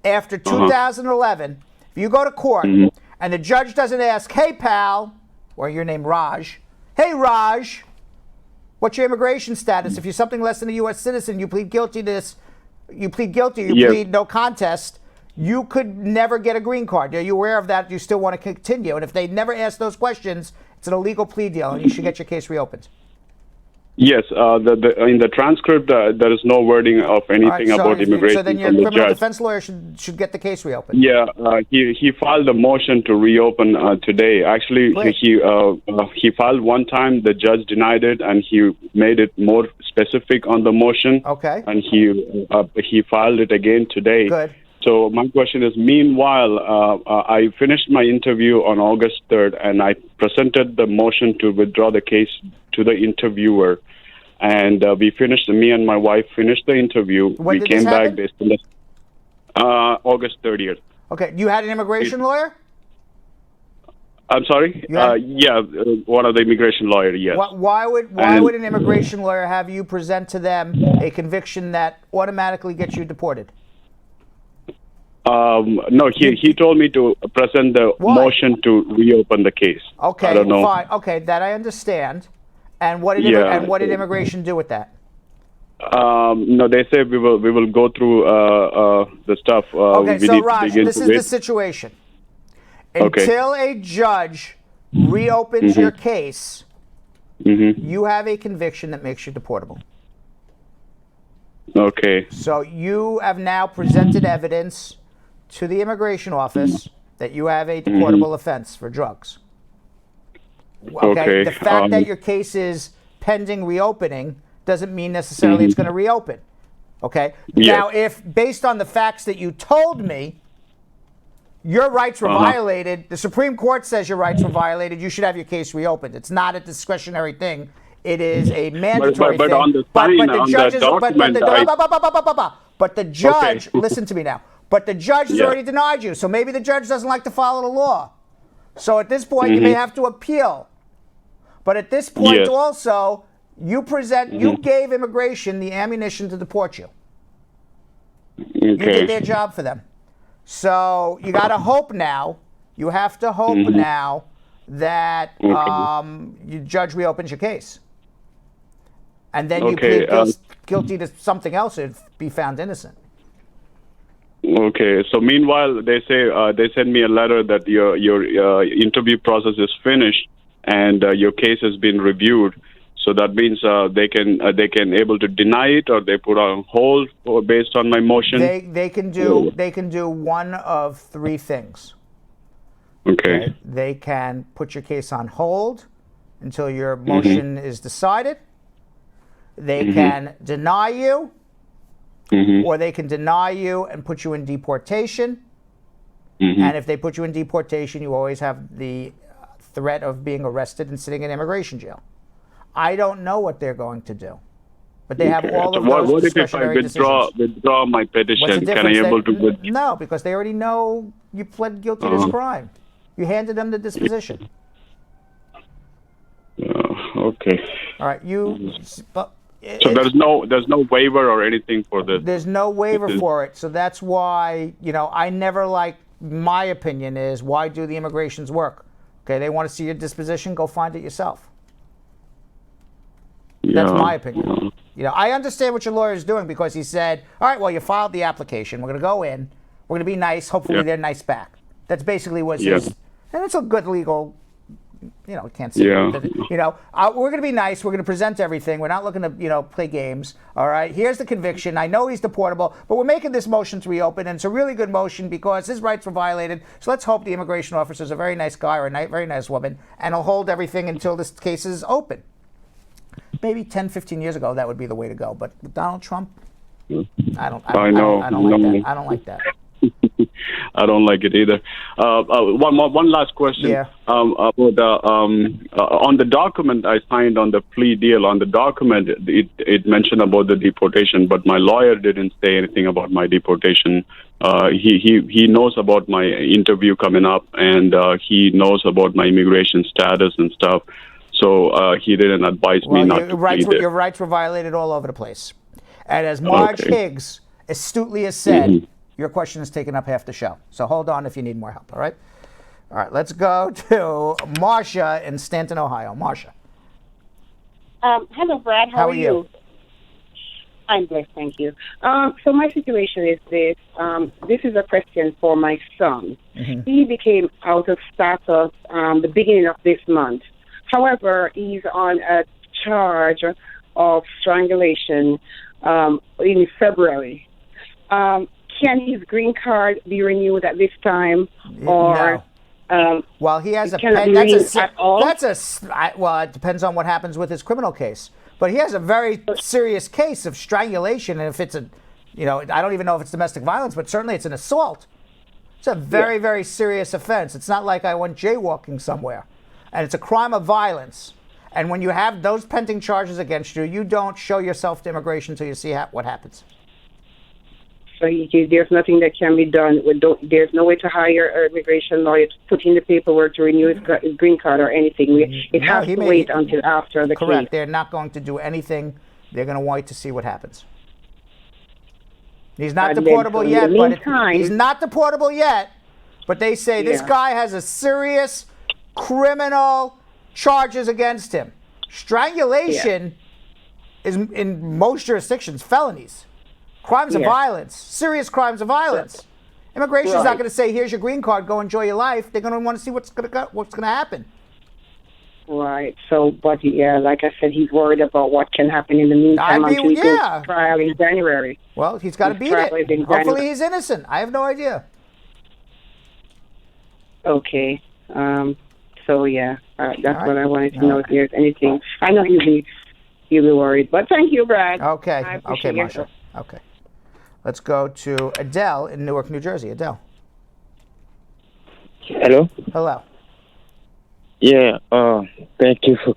after 2011, if you go to court and the judge doesn't ask, hey, pal, or your name Raj, hey, Raj, what's your immigration status? If you're something less than a U.S. citizen, you plead guilty to this, you plead no contest, you could never get a green card. Are you aware of that? You still want to continue? And if they never ask those questions, it's an illegal plea deal, and you should get your case reopened. Yes, in the transcript, there is no wording of anything about immigration. So then your criminal defense lawyer should get the case reopened. Yeah, he filed a motion to reopen today. Actually, he filed one time. The judge denied it, and he made it more specific on the motion. Okay. And he filed it again today. Good. So my question is, meanwhile, I finished my interview on August 3rd, and I presented the motion to withdraw the case to the interviewer. And me and my wife finished the interview. When did this happen? August 30th. Okay. You had an immigration lawyer? I'm sorry? One of the immigration lawyers, yes. Why would an immigration lawyer have you present to them a conviction that automatically gets you deported? No, he told me to present the motion to reopen the case. Okay, I don't know. Fine. Okay, that I understand. And what did immigration do with that? No, they say we will go through the stuff. Okay, so Raj, this is the situation. Until a judge reopens your case, you have a conviction that makes you deportable. Okay. So you have now presented evidence to the immigration office that you have a deportable offense for drugs. Okay. The fact that your case is pending reopening doesn't mean necessarily it's going to reopen. Okay. Yes. Now, if based on the facts that you told me, your rights were violated, the Supreme Court says your rights were violated, you should have your case reopened. It's not a discretionary thing. It is a mandatory thing. On the but the judge, listen to me now. But the judge has already denied you. So maybe the judge doesn't like to follow the law. So at this point, you may have to appeal. But at this point also, you gave immigration the ammunition to deport you. You did their job for them. So you got to hope now. You have to hope now that your judge reopens your case. And then you Okay, plead guilty to something else and be found innocent. Okay. So meanwhile, they say they send me a letter that your interview process is finished and your case has been reviewed. So that means they can able to deny it, or they put on hold or based on my motion. They can do one of three things. Okay. They can put your case on hold until your motion is decided. They can deny you, or they can deny you and put you in deportation. And if they put you in deportation, you always have the threat of being arrested and sitting in immigration jail. I don't know what they're going to do, but they have all of those discretionary decisions. What if I withdraw my petition? What's the Can I difference? able to withdraw? No, because they already know you pled guilty to this crime. You handed them the disposition. Okay. All right, So there's no waiver or anything for this. There's no waiver for it, so that's why I never like. My opinion is, why do the immigration's work? Okay, they want to see your disposition. Go find it yourself. That's my opinion. I understand what your lawyer is doing, because he said, all right, well, you filed the application. We're going to go in. We're going to be nice. Hopefully they're nice back. That's basically what it is. And it's a good legal, we can't say we're going to be nice. We're going to present everything. We're not looking to, play games. All right, here's the conviction. I know he's deportable, but we're making this motion to reopen, and it's a really good motion because his rights were violated. So let's hope the immigration officer is a very nice guy or a very nice woman, and he'll hold everything until this case is open. Maybe 10, 15 years ago, that would be the way to go. But with Donald Trump, I don't like that. I don't like it either. One last question. Yeah. On the document I signed on the plea deal, on the document it mentioned about the deportation, but my lawyer didn't say anything about my deportation. He knows about my interview coming up, and he knows about my immigration status and stuff. So he didn't advise me not to plead it. Your rights were violated all over the place. And as Marge Higgs astutely has said, your question has taken up half the show. So hold on if you need more help, all right? All right, let's go to Marcia in Stanton, Ohio. Marcia. Hello, Brad. How are you? I'm blessed, thank you. So my situation is this. This is a question for my son. He became out of status the beginning of this month. However, he's on a charge of strangulation in February. Can his green card be renewed at this time, or well, he has a well, it depends on what happens with his criminal case. But he has a very serious case of strangulation, and if it's I don't even know if it's domestic violence, but certainly it's an assault. It's a very, very serious offense. It's not like I went jaywalking somewhere. And it's a crime of violence. And when you have those pending charges against you, you don't show yourself to immigration until you see what happens. So there's nothing that can be done. There's no way to hire an immigration lawyer to put in the paperwork to renew his green card or anything. It has to wait until after the case. Correct. They're not going to do anything. They're going to wait to see what happens. He's not deportable yet. He's not deportable yet. But they say this guy has a serious criminal charges against him. Strangulation is in most jurisdictions felonies. Crimes of violence, serious crimes of violence. Immigration is not going to say, "Here's your green card, go enjoy your life." They're going to want to see what's going to happen. Right. So, but like I said, he's worried about what can happen in the meantime until he goes to trial in January. Well, he's got to beat it. Hopefully, he's innocent. I have no idea. Okay. So that's what I wanted to know. If there's anything, I know you'll be worried, but thank you, Brad. Okay, Marsha. Okay, let's go to Adele in Newark, New Jersey. Adele. Hello. Hello. Yeah. Thank you for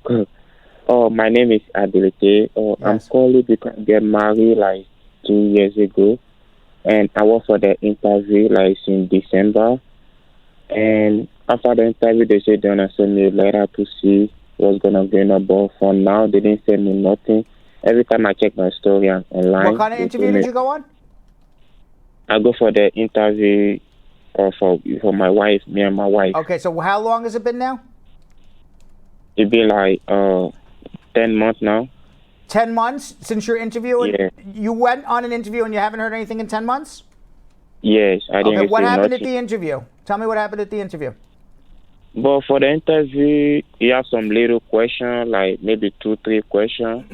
calling. My name is Abilite. I'm calling because I get married like 2 years ago, and I went for the interview like in December, and after the interview, they said they're going to send me a letter to see what's going to be on, but for now, they didn't send me nothing. Every time I check my story online. What kind of interview did you go on? I go for the interview for my wife, me and my wife. Okay, so how long has it been now? It'd be like 10 months now. 10 months since your interview? Yeah. You went on an interview and you haven't heard anything in 10 months? Yes, I didn't. Okay, what receive happened nothing. at the interview? Tell me what happened at the interview. But for the interview, you have some little question, like maybe 2-3 questions,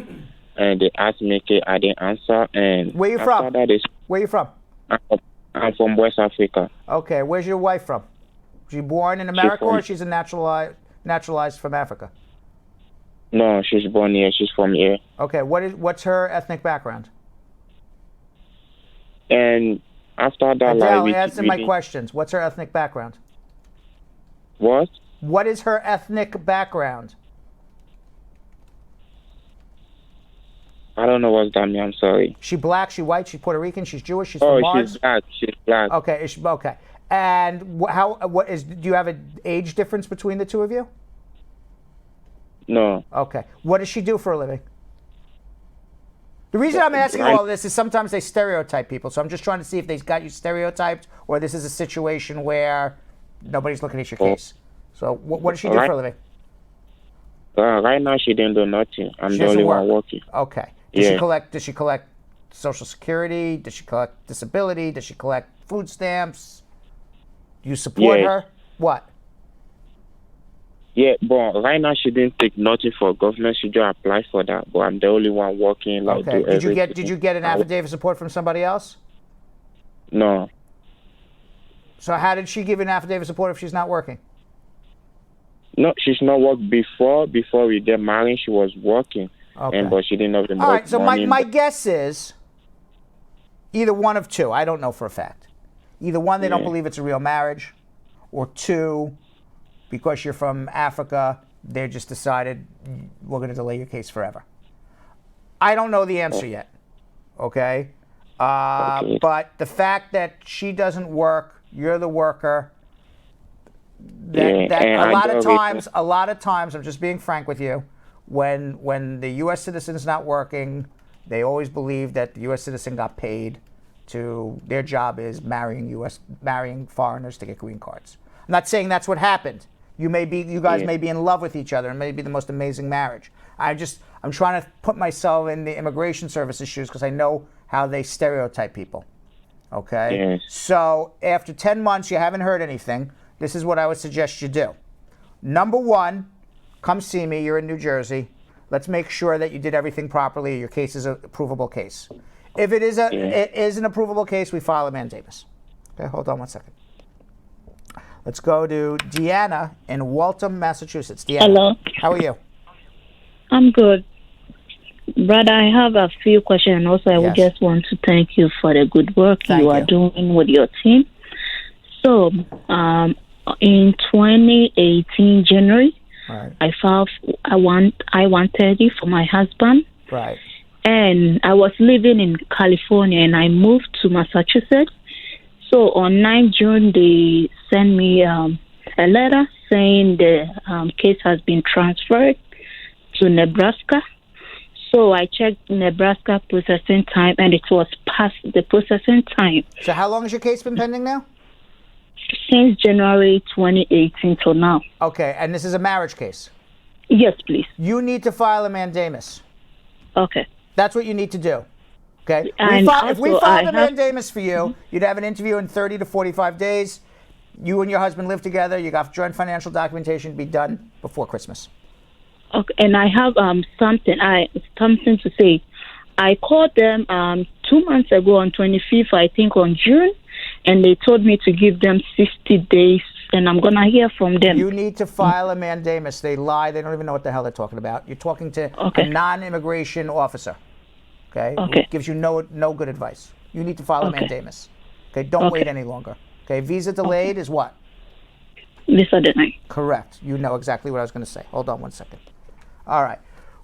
and they asked me, okay, I didn't answer. And Where you after from? That is, Where you from? I'm from West Africa. Okay, where's your wife from? Was she born in America or she's a naturalized from Africa? No, she's born here. She's from here. Okay, what's her ethnic background? And after that, Adele, like, answer my questions. What's her ethnic background? What? What is her ethnic background? I don't know what that means. I'm sorry. She black? She white? She Puerto Rican? She's Jewish? She's from Mars? She's black. She's black. Okay, okay. And do you have an age difference between the two of you? No. Okay. What does she do for a living? The reason I'm asking all this is sometimes they stereotype people. So I'm just trying to see if they've got you stereotyped or this is a situation where nobody's looking at your case. So what does she do for a living? Right now, she didn't do nothing. I'm the only one working. Okay. Does she collect Social Security? Does she collect disability? Does she collect food stamps? Do you support her? What? Yeah, but right now she didn't take nothing for government. She just applied for that. But I'm the only one working. Like, Okay. do everything. Did you get an affidavit of support from somebody else? No. So how did she give an affidavit of support if she's not working? No, she's not worked before. Before we get married, she was working. Okay. But she didn't have the All right. So money. my guess is either one of two. I don't know for a fact. Either one, they don't believe it's a real marriage, or two, because you're from Africa, they just decided we're going to delay your case forever. I don't know the answer yet. Okay? But the fact that she doesn't work, you're the worker. A lot of times, I'm just being frank with you, when the U.S. citizen's not working, they always believe that the U.S. citizen got paid to, their job is marrying foreigners to get green cards. I'm not saying that's what happened. You guys may be in love with each other and may be the most amazing marriage. I'm trying to put myself in the immigration service's shoes because I know how they stereotype people. Okay? Yes. So after 10 months, you haven't heard anything. This is what I would suggest you do. Number one, come see me. You're in New Jersey. Let's make sure that you did everything properly. Your case is a provable case. If it is an approvable case, we file a mandamus. Okay, hold on one second. Let's go to Deanna in Waltham, Massachusetts. Deanna, hello. How are you? I'm good. Brother, I have a few questions, and also I would just want to thank you for the good work you are doing with your team. So, in 2018 January, I filed I-130 for my husband. Right. And I was living in California, and I moved to Massachusetts. So on 9 June, they sent me a letter saying the case has been transferred to Nebraska. So I checked Nebraska processing time, and it was past the processing time. So how long has your case been pending now? Since January 2018 till now. Okay, and this is a marriage case? Yes, please. You need to file a mandamus. Okay. That's what you need to do. Okay? And If we also, filed a mandamus for you, you'd have an interview in 30 to 45 days. You and your husband live together. You got joint financial documentation, be done before Christmas. Okay, and I have something to say. I called them 2 months ago on 25th, I think, on June, and they told me to give them 60 days, and I'm going to hear from them. You need to file a mandamus. They lie. They don't even know what the hell they're talking about. You're talking to a non-immigration officer, okay? Who gives you no good advice. You need to file a mandamus. Okay, don't wait any longer. Okay, visa delayed is what? Visa denied. Correct. You know exactly what I was going to say. Hold on one second. All right.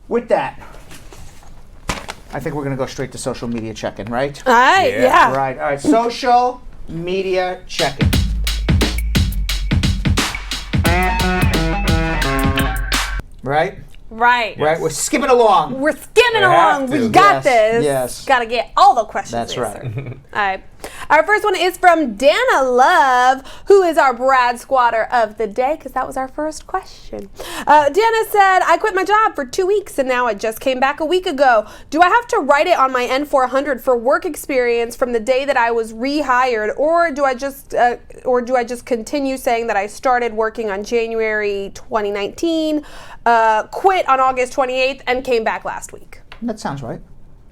With that, I think we're going to go straight to social media check-in, right? All right, yeah. Right. All right. Social media check-in. Right? Right. Right. We're skipping along. We're skimming along. We got this. Yes. Got to get all the questions That's answered. right. All right. Our first one is from Dana Love, who is our Brad Squatter of the day, because that was our first question. Dana said, I quit my job for 2 weeks and now I just came back a week ago. Do I have to write it on my N400 for work experience from the day that I was rehired, or do I just continue saying that I started working on January 2019, quit on August 28th, and came back last week? That sounds right.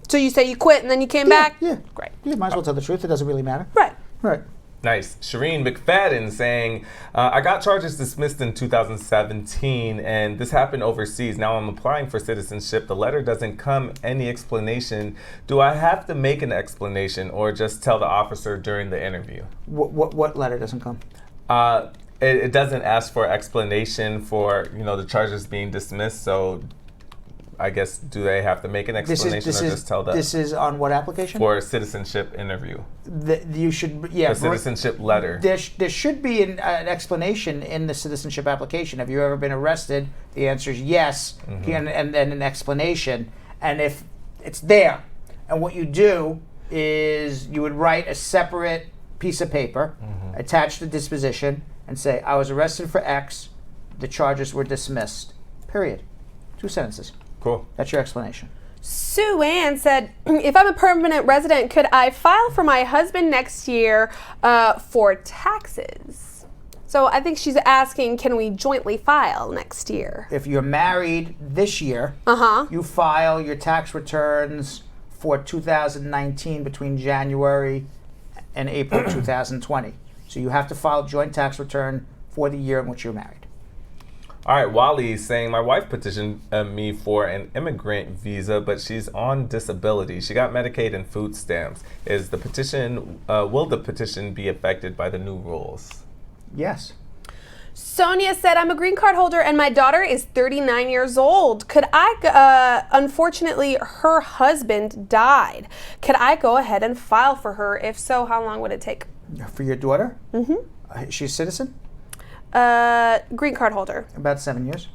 So you say you quit and then you came back? Yeah. Great. You might as well tell the truth. It doesn't really matter. Right. Right. Nice. Shireen McFadden saying, I got charges dismissed in 2017, and this happened overseas. Now I'm applying for citizenship. The letter doesn't come any explanation. Do I have to make an explanation or just tell the officer during the interview? What letter doesn't come? It doesn't ask for explanation for, the charges being dismissed, so I guess, do they have to make an explanation or just tell them? This is on what application? For a citizenship interview. You should, yeah. A citizenship letter. There should be an explanation in the citizenship application. Have you ever been arrested? The answer is yes, and then an explanation. And if it's there, and what you do is you would write a separate piece of paper, attach the disposition, and say, I was arrested for X, the charges were dismissed, period. 2 sentences. Cool. That's your explanation. Sue Ann said, if I'm a permanent resident, could I file for my husband next year for taxes? So I think she's asking, can we jointly file next year? If you're married this year, you file your tax returns for 2019 between January and April 2020. So you have to file a joint tax return for the year in which you're married. All right, Wally is saying, my wife petitioned me for an immigrant visa, but she's on disability. She got Medicaid and food stamps. Will the petition be affected by the new rules? Yes. Sonia said, I'm a green card holder and my daughter is 39 years old. Could I, unfortunately, her husband died. Could I go ahead and file for her? If so, how long would it take? For your daughter? She's a citizen? Green card holder. About 7 years.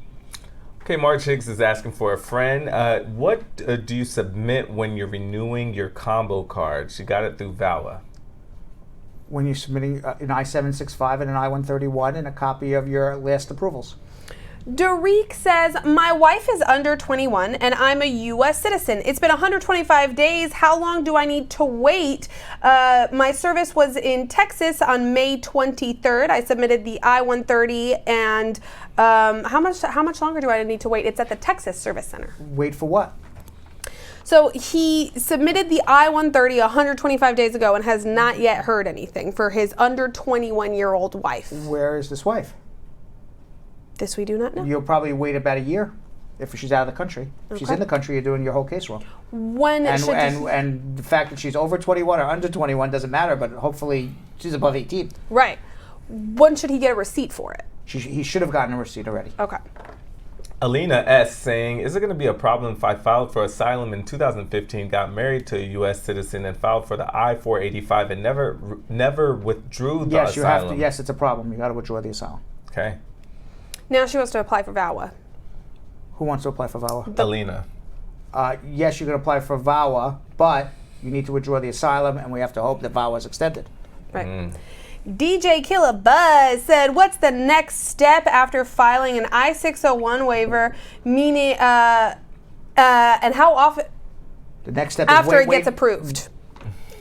Okay, Marge Higgs is asking for a friend. What do you submit when you're renewing your combo card? She got it through VAWA. When you're submitting an I-765 and an I-131 and a copy of your last approvals. Derek says, my wife is under 21 and I'm a U.S. citizen. It's been 125 days. How long do I need to wait? My service was in Texas on May 23rd. I submitted the I-130 and how much longer do I need to wait? It's at the Texas Service Center. Wait for what? So he submitted the I-130 125 days ago and has not yet heard anything for his under 21-year-old wife. Where is this wife? This we do not know. You'll probably wait about a year if she's out of the country. If she's in the country, you're doing your whole case wrong. And the fact that she's over 21 or under 21 doesn't matter, but hopefully she's above 18. Right. When should he get a receipt for it? He should have gotten a receipt already. Okay. Alina S. saying, is it going to be a problem if I filed for asylum in 2015, got married to a U.S. citizen, and filed for the I-485 and never withdrew the asylum? You have to. Yes, it's a problem. You got to withdraw the asylum. Okay. Now she wants to apply for VAWA. Who wants to apply for VAWA? Alina. Yes, you can apply for VAWA, but you need to withdraw the asylum, and we have to hope that VAWA is extended. Right. DJ Killa Buzz said, what's the next step after filing an I-601 waiver, meaning, and how often? The next step after is it gets approved.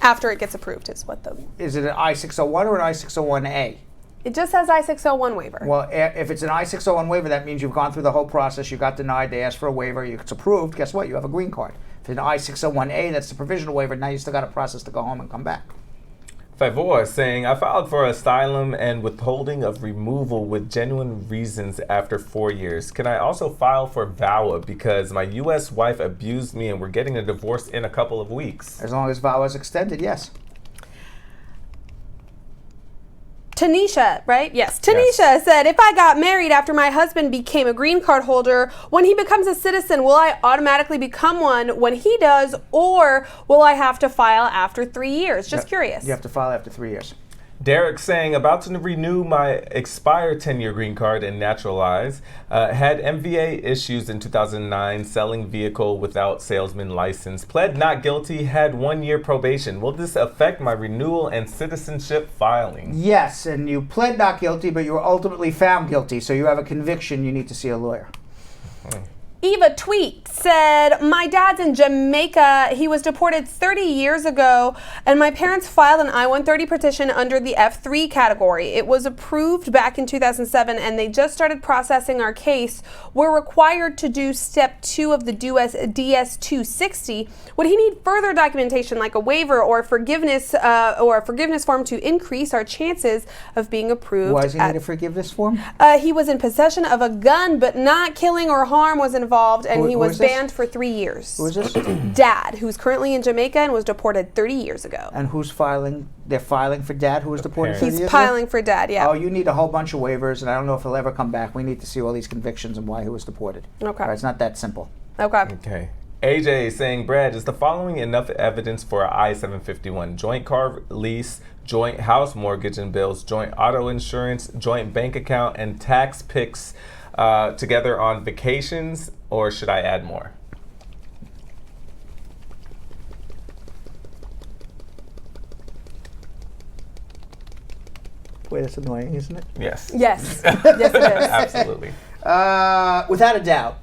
After it gets approved is what the... Is it an I-601 or an I-601A? It just says I-601 waiver. Well, if it's an I-601 waiver, that means you've gone through the whole process. You got denied. They asked for a waiver. It's approved. Guess what? You have a green card. If it's an I-601A, that's the provisional waiver. Now you still got a process to go home and come back. Favor saying, I filed for asylum and withholding of removal with genuine reasons after 4 years. Can I also file for VAWA because my U.S. wife abused me and we're getting a divorce in a couple of weeks? As long as VAWA is extended, yes. Tanisha, right? Yes. Tanisha said, if I got married after my husband became a green card holder, when he becomes a citizen, will I automatically become one when he does, or will I have to file after 3 years? Just curious. You have to file after 3 years. Derek saying, about to renew my expired 10-year green card and naturalize. Had MVA issues in 2009, selling vehicle without salesman license. Pled not guilty, had 1 year probation. Will this affect my renewal and citizenship filing? Yes, and you pled not guilty, but you were ultimately found guilty, so you have a conviction. You need to see a lawyer. Eva Tweet said, my dad's in Jamaica. He was deported 30 years ago, and my parents filed an I-130 petition under the F3 category. It was approved back in 2007, and they just started processing our case. We're required to do step 2 of the DS-260. Would he need further documentation like a waiver or forgiveness or a forgiveness form to increase our chances of being approved? Why does he need a forgiveness form? He was in possession of a gun, but not killing or harm was involved, and he was banned for 3 years. Who is this? Dad, who's currently in Jamaica and was deported 30 years ago. And who's filing? They're filing for Dad, who was deported 30 years ago? He's filing for Dad, yeah. Oh, you need a whole bunch of waivers, and I don't know if he'll ever come back. We need to see all these convictions and why he was deported. Okay. All right, it's not that simple. Okay. AJ is saying, Brad, is the following enough evidence for an I-751? Joint car lease, joint house mortgage and bills, joint auto insurance, joint bank account, and tax pics together on vacations, or should I add more? Wait, that's annoying, isn't it? Yes. Yes. Yes, it is. Absolutely. Without a doubt.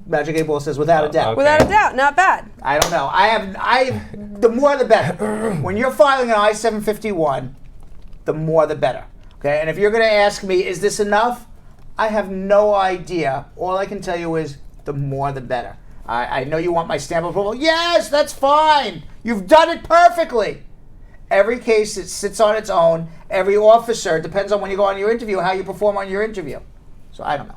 Magic 8 Ball says without a doubt. Okay. Without a doubt, not bad. I don't know. The more the better. When you're filing an I-751, the more the better. Okay, and if you're going to ask me, is this enough? I have no idea. All I can tell you is the more the better. I know you want my stamp of approval. Yes, that's fine. You've done it perfectly. Every case, it sits on its own. Every officer, depends on when you go on your interview, how you perform on your interview. So I don't know.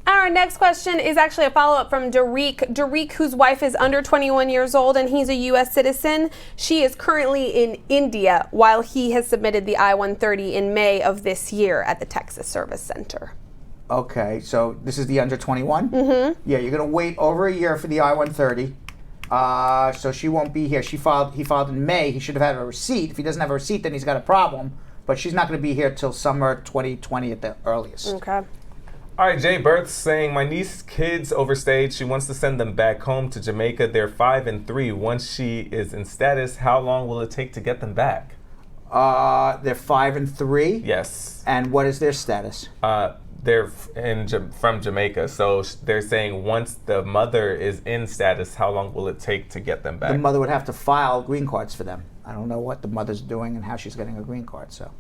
Our next question is actually a follow-up from Derek. Derek, whose wife is under 21 years old and he's a U.S. citizen. She is currently in India while he has submitted the I-130 in May of this year at the Texas Service Center. Okay, so this is the under 21? Mm-hmm. Yeah, you're going to wait over a year for the I-130. So she won't be here. He filed in May. He should have had a receipt. If he doesn't have a receipt, then he's got a problem. But she's not going to be here till summer 2020 at the earliest. Okay. All right, Jay Berth saying, my niece's kids overstayed. She wants to send them back home to Jamaica. They're 5 and 3. Once she is in status, how long will it take to get them back? They're 5 and 3? Yes. And what is their status? They're from Jamaica, so they're saying once the mother is in status, how long will it take to get them back? The mother would have to file green cards for them. I don't know what the mother's doing and how she's getting a green card, so.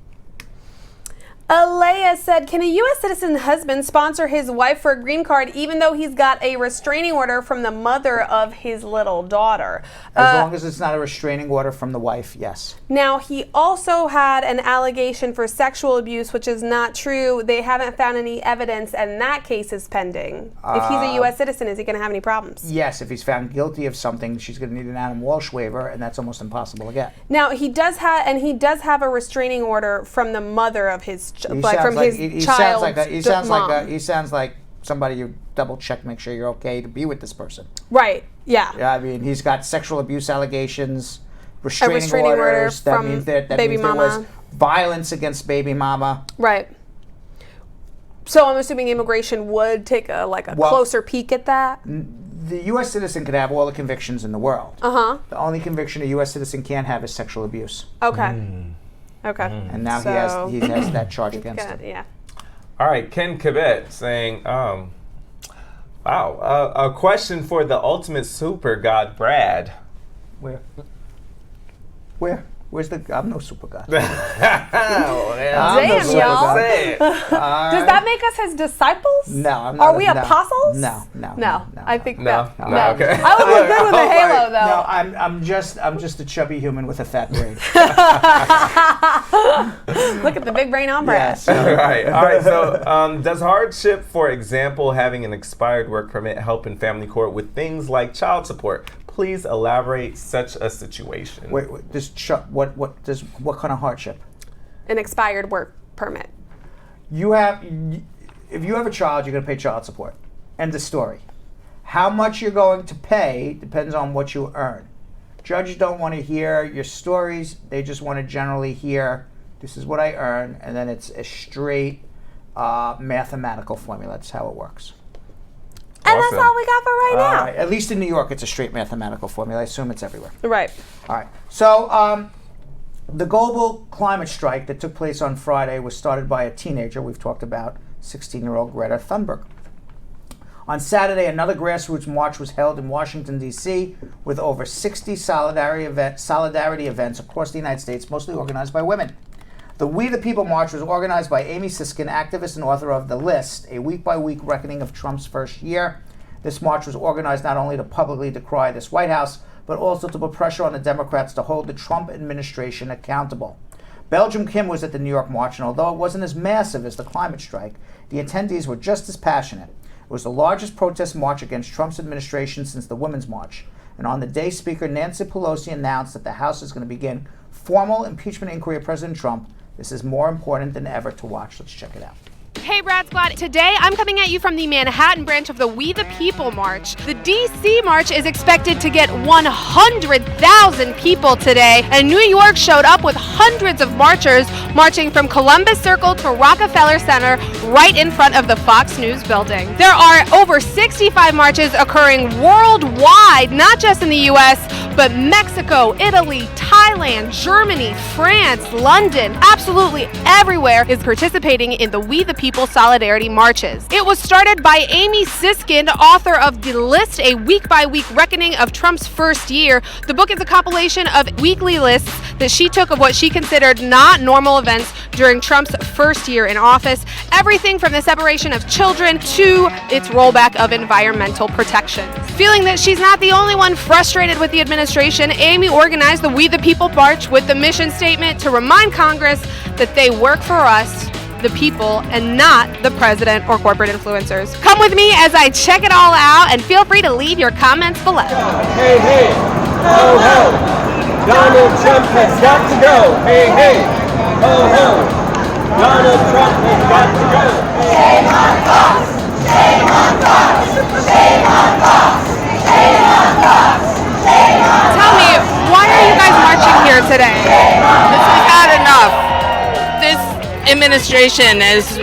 Alea said, can a U.S. citizen husband sponsor his wife for a green card even though he's got a restraining order from the mother of his little daughter? As long as it's not a restraining order from the wife, yes. Now, he also had an allegation for sexual abuse, which is not true. They haven't found any evidence, and that case is pending. If he's a U.S. citizen, is he going to have any problems? Yes, if he's found guilty of something, she's going to need an Adam Walsh waiver, and that's almost impossible to get. Now, he does have a restraining order from the mother of his He sounds like somebody you double check, make sure you're okay to be with this person. Right. Yeah. Yeah. I mean, he's got sexual abuse allegations, restraining order orders. That from means that baby means there mama. was violence against baby mama. Right. So I'm assuming immigration would take a closer peek at that. The U.S. citizen could have all the convictions in the world. The only conviction a U.S. citizen can't have is sexual abuse. Okay. Okay. And now he has that charge against him. Yeah. All right, Ken Kibet saying, wow, a question for the ultimate super god, Brad. Where? Where's the? I'm no super god. Damn, y'all. Does that make us his disciples? No, I'm not. Are we apostles? No. I think no. no. Okay. I would look good with a halo, though. No, I'm just a chubby human with a fat brain. Look at the big brain on Brad. Yes. All right. So, does hardship, for example, having an expired work permit, help in family court with things like child support? Please elaborate such a situation. Wait, what kind of hardship? An expired work permit. If you have a child, you're going to pay child support. End of story. How much you're going to pay depends on what you earn. Judges don't want to hear your stories. They just want to generally hear this is what I earn, and then it's a straight mathematical formula. That's how it works. And that's all we got for right now. Right. At least in New York, it's a straight mathematical formula. I assume it's everywhere. Right. All right. So the global climate strike that took place on Friday was started by a teenager we've talked about, 16-year-old Greta Thunberg. On Saturday, another grassroots march was held in Washington, D.C., with over 60 solidarity events across the United States, mostly organized by women. The We the People March was organized by Amy Siskin, activist and author of The List, a week-by-week reckoning of Trump's first year. This march was organized not only to publicly decry this White House, but also to put pressure on the Democrats to hold the Trump administration accountable. Belgium Kim was at the New York March, and although it wasn't as massive as the climate strike, the attendees were just as passionate. It was the largest protest march against Trump's administration since the Women's March. And on the day, Speaker Nancy Pelosi announced that the House is going to begin formal impeachment inquiry of President Trump. This is more important than ever to watch. Let's check it out. Hey Brad Squad, today I'm coming at you from the Manhattan branch of the We the People March. The DC March is expected to get 100,000 people today, and New York showed up with hundreds of marchers marching from Columbus Circle to Rockefeller Center right in front of the Fox News building. There are over 65 marches occurring worldwide, not just in the US, but Mexico, Italy, Thailand, Germany, France, London, absolutely everywhere is participating in the We the People Solidarity Marches. It was started by Amy Siskin, author of The List, a week-by-week reckoning of Trump's first year. The book is a compilation of weekly lists that she took of what she considered not normal events during Trump's first year in office, everything from the separation of children to its rollback of environmental protections. Feeling that she's not the only one frustrated with the administration, Amy organized the We the People March with the mission statement to remind Congress that they work for us, the people, and not the president or corporate influencers. Come with me as I check it all out, and feel free to leave your comments below. Hey, hey, ho, ho. Donald Trump has got to go. Hey, hey, ho, ho. Donald Trump has got to go. Shame on Fox. Shame on Fox. Shame on Fox. Shame on Fox. Shame on Fox. Tell me, why are you guys marching here today? We've had enough. This administration has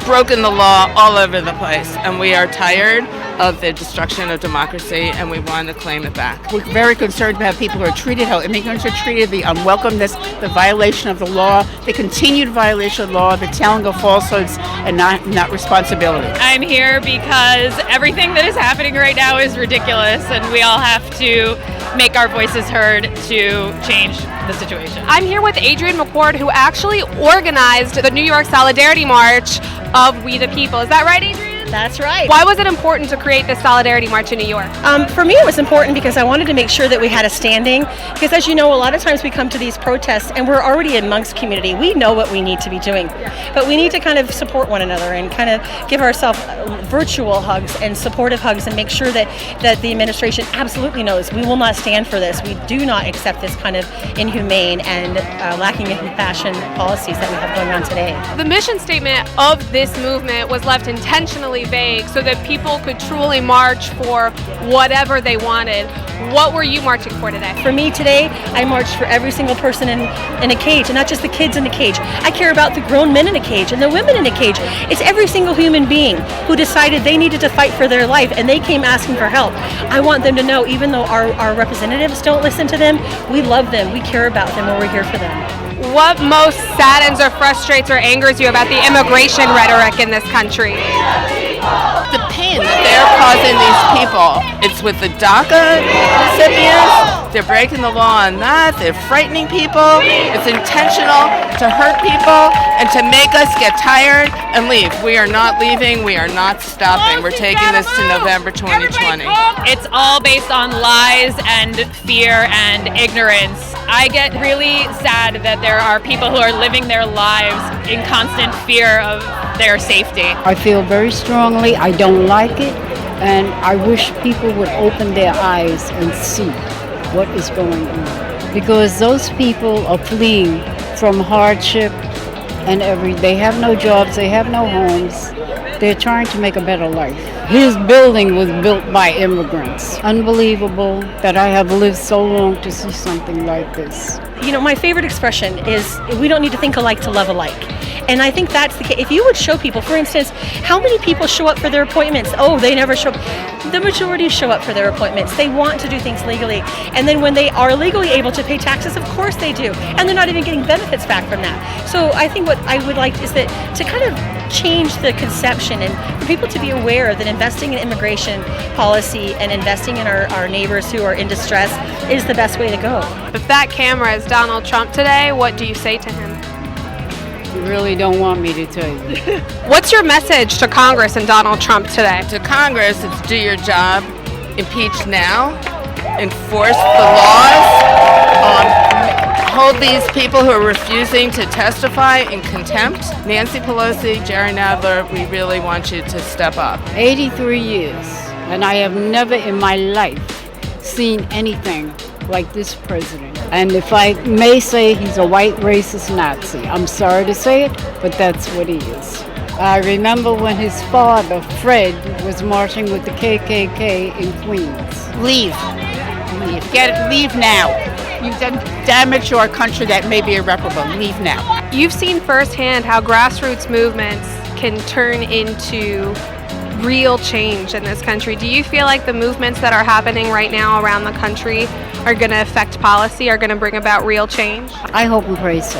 broken the law all over the place, and we are tired of the destruction of democracy, and we want to claim it back. We're very concerned about people who are treated, how immigrants are treated, the unwelcomeness, the violation of the law, the continued violation of the law, the telling of falsehoods, and not responsibility. I'm here because everything that is happening right now is ridiculous, and we all have to make our voices heard to change the situation. I'm here with Adrienne McCord, who actually organized the New York Solidarity March of We the People. Is that right, Adrienne? That's right. Why was it important to create this Solidarity March in New York? For me, it was important because I wanted to make sure that we had a standing. Because as you know, a lot of times we come to these protests and we're already amongst community. We know what we need to be doing. But we need to kind of support one another and kind of give ourselves virtual hugs and supportive hugs and make sure that the administration absolutely knows we will not stand for this. We do not accept this kind of inhumane and lacking in compassion policies that we have going on today. The mission statement of this movement was left intentionally vague so that people could truly march for whatever they wanted. What were you marching for today? For me today, I marched for every single person in a cage, and not just the kids in the cage. I care about the grown men in a cage and the women in a cage. It's every single human being who decided they needed to fight for their life, and they came asking for help. I want them to know, even though our representatives don't listen to them, we love them, we care about them, and we're here for them. What most saddens or frustrates or angers you about the immigration rhetoric in this country? The pain that they're causing these people. It's with the DACA recipients. They're breaking the law on that. They're frightening people. It's intentional to hurt people and to make us get tired and leave. We are not leaving. We are not stopping. We're taking this to November 2020. It's all based on lies and fear and ignorance. I get really sad that there are people who are living their lives in constant fear of their safety. I feel very strongly. I don't like it, and I wish people would open their eyes and see what is going on. Because those people are fleeing from hardship and they have no jobs, they have no homes. They're trying to make a better life. His building was built by immigrants. Unbelievable that I have lived so long to see something like this. You know, my favorite expression is we don't need to think alike to love alike. And I think that's the case. If you would show people, for instance, how many people show up for their appointments? Oh, they never show up. The majority show up for their appointments. They want to do things legally. And then when they are legally able to pay taxes, of course they do. And they're not even getting benefits back from that. So I think what I would like is that to kind of change the conception and for people to be aware that investing in immigration policy and investing in our neighbors who are in distress is the best way to go. If that camera is Donald Trump today, what do you say to him? You really don't want me to tell you. What's your message to Congress and Donald Trump today? To Congress, it's do your job, impeach now, enforce the laws, hold these people who are refusing to testify in contempt. Nancy Pelosi, Jerry Nadler, we really want you to step up. 83 years, and I have never in my life seen anything like this president. And if I may say, he's a white racist Nazi. I'm sorry to say it, but that's what he is. I remember when his father, Fred, was marching with the KKK in Queens. Leave. Leave now. You've done damage to our country that may be irreparable. Leave now. You've seen firsthand how grassroots movements can turn into real change in this country. Do you feel like the movements that are happening right now around the country are going to affect policy, are going to bring about real change? I hope and pray so.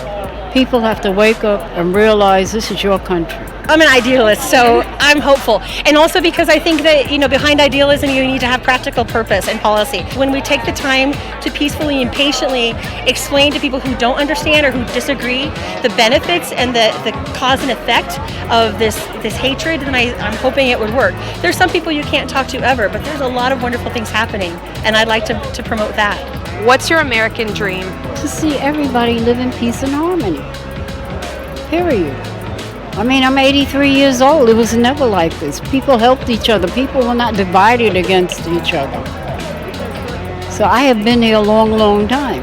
People have to wake up and realize this is your country. I'm an idealist, so I'm hopeful. And also because I think that, you know, behind idealism, you need to have practical purpose and policy. When we take the time to peacefully and patiently explain to people who don't understand or who disagree the benefits and the cause and effect of this hatred, then I'm hoping it would work. There's some people you can't talk to ever, but there's a lot of wonderful things happening, and I'd like to promote that. What's your American dream? To see everybody live in peace and harmony. Period. I mean, I'm 83 years old. It was never like this. People helped each other. People were not divided against each other. So I have been here a long, long time.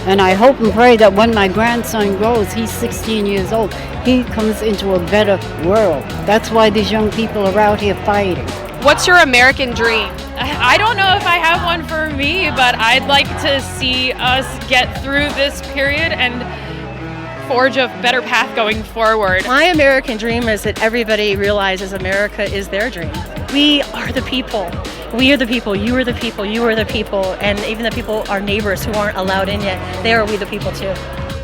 And I hope and pray that when my grandson grows, he's 16 years old, he comes into a better world. That's why these young people are out here fighting. What's your American dream? I don't know if I have one for me, but I'd like to see us get through this period and forge a better path going forward. My American dream is that everybody realizes America is their dream. We are the people. We are the people. You are the people. You are the people. And even the people, our neighbors who aren't allowed in yet, they are we the people too.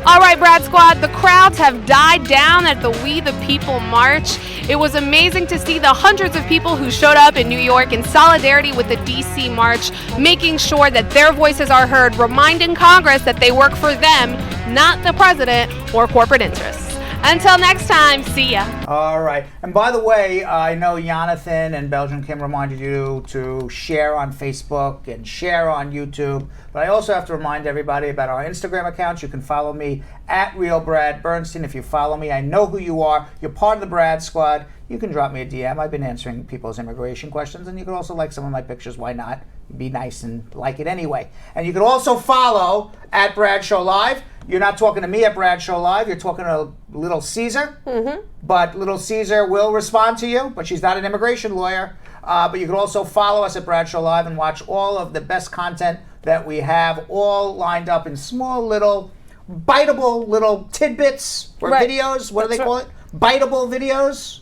All right, Brad Squad, the crowds have died down at the We the People March. It was amazing to see the hundreds of people who showed up in New York in solidarity with the DC March, making sure that their voices are heard, reminding Congress that they work for them, not the president or corporate interests. Until next time, see ya. All right. And by the way, I know Jonathan and Belgium Kim reminded you to share on Facebook and share on YouTube. But I also have to remind everybody about our Instagram accounts. You can follow me at Real Brad Bernstein. If you follow me, I know who you are. You're part of the Brad Squad. You can drop me a DM. I've been answering people's immigration questions. And you can also like some of my pictures. Why not? Be nice and like it anyway. And you can also follow at Brad Show Live. You're not talking to me at Brad Show Live. You're talking to Little Caesar. Mm-hmm. But Little Caesar will respond to you. But she's not an immigration lawyer. But you can also follow us at Brad Show Live and watch all of the best content that we have all lined up in small little, biteable little tidbits or videos. What do they call it? Biteable videos?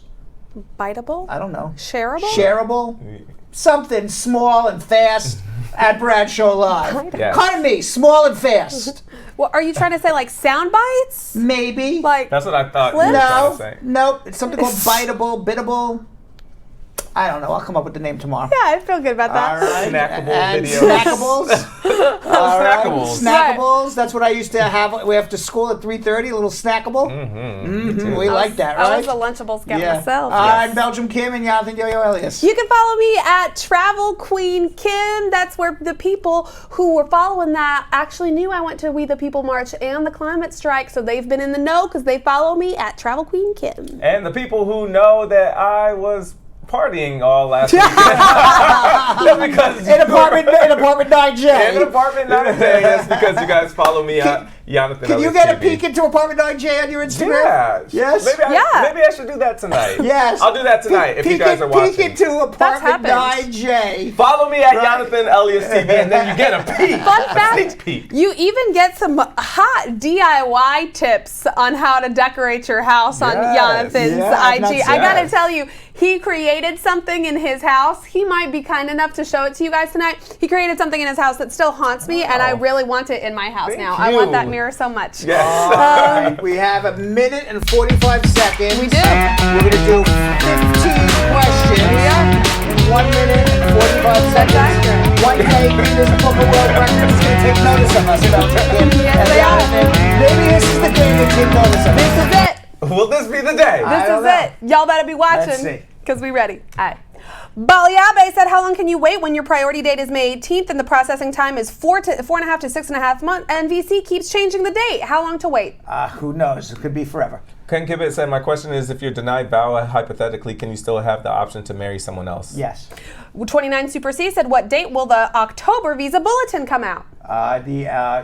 Biteable? I don't know. Shareable? Shareable? Something small and fast at Brad Show Live. Yes. Pardon me, small and fast. Well, are you trying to say like sound bites? Maybe. Like that's what I thought. You were trying to say. Nope. It's something called biteable, bittable. I don't know. I'll come up with the name tomorrow. Yeah, I feel good about that. All right. Snackable and videos. Snackables. All right. Snackables. That's what I used to have. We have to school at 3:30. A little snackable. We like that, right? I was a Lunchables gal myself. I'm Belgium Kim and Jonathan Yo-Yo Elias. You can follow me at Travel Queen Kim. That's where the people who were following that actually knew I went to We the People March and the climate strike, so they've been in the know because they follow me at Travel Queen Kim. And the people who know that I was partying all last weekend. That's because in apartment 9J. In apartment 9J. That's because you guys follow me. Jonathan Can you Ellis get a TV. peek into Apartment 9J on your Instagram? Yeah. Yes? Maybe I should do that tonight. Yes. I'll do that tonight if you guys are watching. Peek into Apartment 9J. Follow me at Jonathan Elias TV, and then you get a peek. Fun a fact, sneak peek. you even get some hot DIY tips on how to decorate your house on Jonathan's IG. I gotta tell you, he created something in his house. He might be kind enough to show it to you guys tonight. He created something in his house that still haunts me, and I really want it in my house now. I want that mirror so much. Yes. All right. We have a minute and 45 seconds. We do. We're going to do 15 questions in 1 minute and 45 seconds. One day, Guinness Book of World Records is going to take notice of us about taking Maybe this is the day they take notice of us. This is it. Will this be the day? This is it. Y'all better be Let's watching see. because we ready. All right. Baliabe said, how long can you wait when your priority date is May 18th and the processing time is 4.5 to 6.5 months and VC keeps changing the date? How long to wait? Who knows? It could be forever. Ken Kibbett said, my question is, if you're denied VAWA, hypothetically, can you still have the option to marry someone else? Yes. 29 Super C said, what date will the October visa bulletin come out?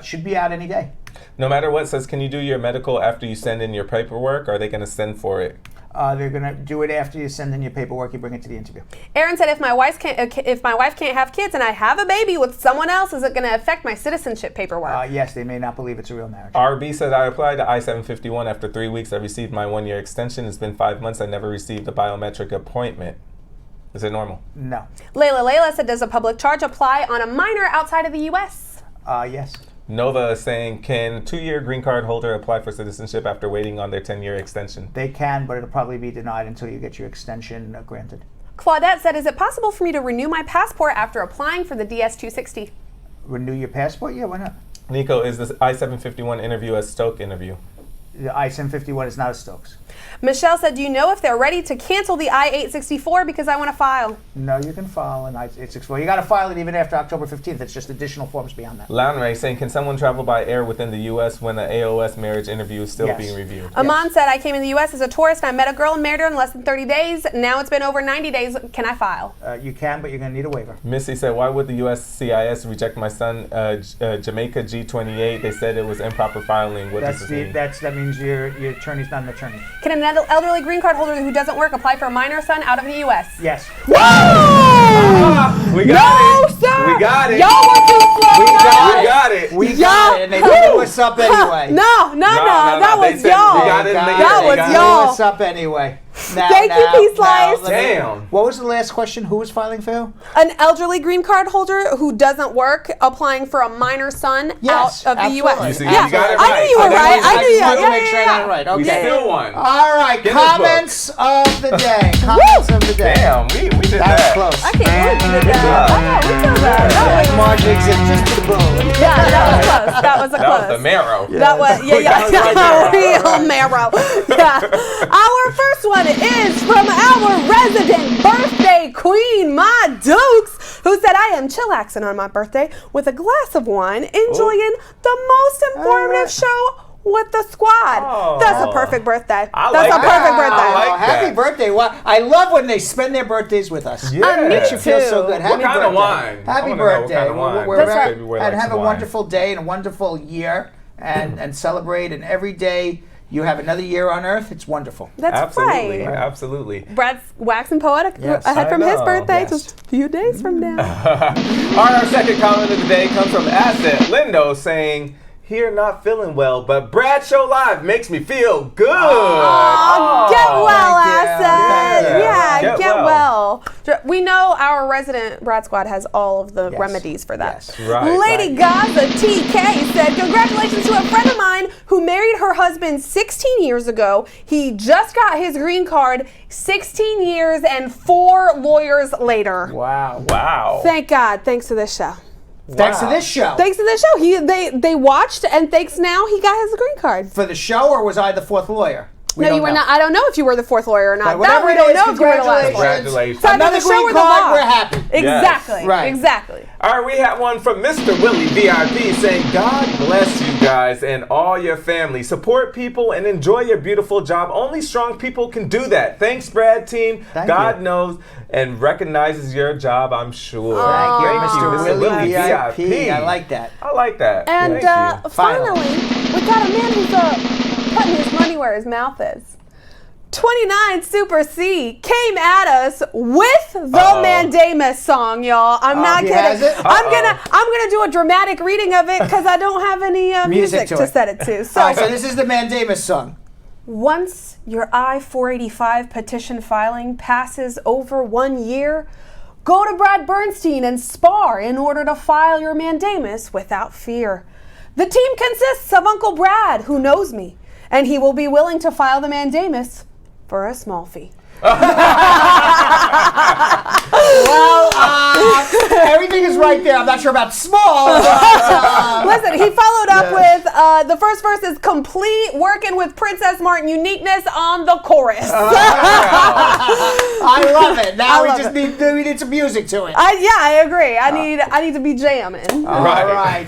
Should be out any day. No matter what, says, can you do your medical after you send in your paperwork? Or are they going to send for it? They're going to do it after you send in your paperwork. You bring it to the interview. Aaron said, if my wife can't have kids and I have a baby with someone else, is it going to affect my citizenship paperwork? Yes, they may not believe it's a real marriage. RB said, I applied to I-751 after 3 weeks. I received my 1-year extension. It's been 5 months. I never received a biometric appointment. Is it normal? No. Layla said, does a public charge apply on a minor outside of the U.S.? Yes. Nova is saying, can 2-year green card holder apply for citizenship after waiting on their 10-year extension? They can, but it'll probably be denied until you get your extension granted. Claudette said, is it possible for me to renew my passport after applying for the DS-260? Renew your passport? Yeah, why not? Nico, is this I-751 interview a Stoke interview? The I-751 is not a Stokes. Michelle said, do you know if they're ready to cancel the I-864 because I want to file? No, you can file an I-864. You got to file it even after October 15th. It's just additional forms beyond that. Lanray saying, can someone travel by air within the U.S. when the AOS marriage interview is still being reviewed? Amon said, I came in the U.S. as a tourist and I met a girl and married her in less than 30 days. Now it's been over 90 days. Can I file? You can, but you're going to need a waiver. Missy said, why would the USCIS reject my son, Jamaica G28? They said it was improper filing. What does this mean? That means your attorney's not an attorney. Can an elderly green card holder who doesn't work apply for a minor son out of the U.S.? Yes. Whoa! We got it. Sir. We got it. Y'all were too slow. We got it. We got it. And they blew us up anyway. No. That was y'all. That was y'all. They blew us up anyway. Thank you, P-Slice. Damn. What was the last question? Who was filing for who? An elderly green card holder who doesn't work applying for a minor son out of the U.S. You see, you got it right. I knew you were right. I knew you wanted to make sure I got it right. Okay. We still won. All right. Comments of the day. Comments of the day. Damn, we did that. That was close. I can't believe we did that. I know, we did that. Like Marge exit just to the bone. Yeah, that was close. That was a close. That was the marrow. That was, real marrow. Yeah. Our first one is from our resident birthday queen, Ma Dukes, who said, I am chillaxing on my birthday with a glass of wine, enjoying the most informative show with the squad. That's a perfect birthday. That's a perfect birthday. Happy birthday. Well, I love when they spend their birthdays with us. Yeah. Makes you feel so good. Happy What kind birthday. of wine? Happy birthday. And have a wonderful day and a wonderful year and celebrate. And every day you have another year on Earth. It's wonderful. That's right. Absolutely. Brad's waxing poetic ahead from his birthday, just a few days from now. Our second comment of the day comes from Asset Lindo saying, here not feeling well, but Brad Show Live makes me feel good. Get well, Asset. Yeah, get well. We know our resident Brad Squad has all of the remedies for that. Yes. Right, Lady Gaza TK said, congratulations to a friend of mine who married her husband 16 years ago. He just got his green card 16 years and 4 lawyers later. Wow. Thank God. Thanks to this show. Thanks to this show. Thanks to this show. They watched, and thanks now he got his green card. For the show, or was I the 4th lawyer? No, you were not. I don't know if you were the 4th lawyer or not. Whatever we don't know if you were the last one. Congratulations. So Another green card, we're happy. Exactly. Yes. Right. Exactly. All right, we have one from Mr. Willie VIP saying, God bless you guys and all your family. Support people and enjoy your beautiful job. Only strong people can do that. Thanks, Brad team. God knows and recognizes your job, I'm sure. Thank you, Mr. Willie VIP. I like that. I like that. And finally, We got a man who's putting his money where his mouth is. 29 Super C came at us with the Mandamus song, y'all. I'm not kidding. I'm gonna do a dramatic reading of it because I don't have any music to set it to. So, all right, so this is the Mandamus song. Once your I-485 petition filing passes over 1 year, go to Brad Bernstein and Spar in order to file your mandamus without fear. The team consists of Uncle Brad, who knows me, and he will be willing to file the mandamus for a small fee. Well, everything is right there. I'm not sure about small. But, listen, he followed up with the first verse is complete, working with Princess Martin uniqueness on the chorus. I love it. Now we need some music to it. I agree. I need to be jamming. All right.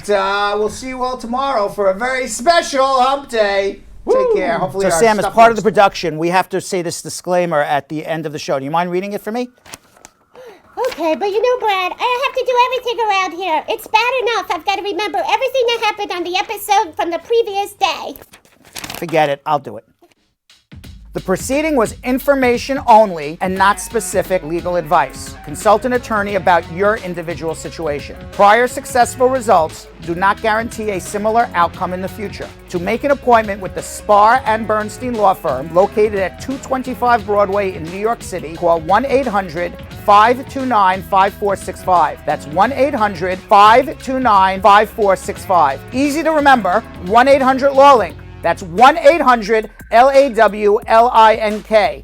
We'll see you all tomorrow for a very special Hump Day. Take care. Hopefully, so Sam, as part of the production, we have to say this disclaimer at the end of the show. Do you mind reading it for me? Okay, but you know, Brad, I have to do everything around here. It's bad enough I've got to remember everything that happened on the episode from the previous day. Forget it. I'll do it. The proceeding was information only and not specific legal advice. Consult an attorney about your individual situation. Prior successful results do not guarantee a similar outcome in the future. To make an appointment with the Spar and Bernstein law firm located at 225 Broadway in New York City, call 1-800-529-5465. That's 1-800-529-5465. Easy to remember, 1-800-LAW-LINK. That's 1-800-LAWLINK.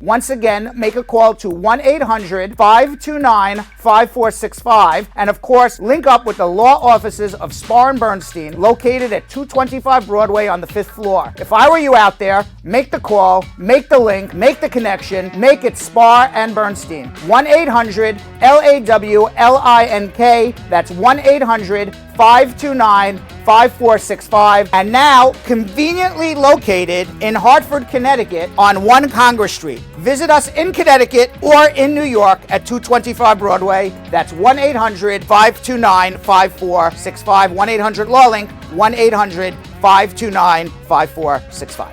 Once again, make a call to 1-800-529-5465. And of course, link up with the law offices of Spar and Bernstein, located at 225 Broadway on the 5th floor. If I were you out there, make the call, make the link, make the connection, make it Spar and Bernstein. 1-800-LAWLINK. That's 1-800-529-5465. And now, conveniently located in Hartford, Connecticut on 1 Congress Street. Visit us in Connecticut or in New York at 225 Broadway. That's 1-800-529-5465. 1-800-LAW-LINK. 1-800-529-5465.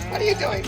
What are you doing?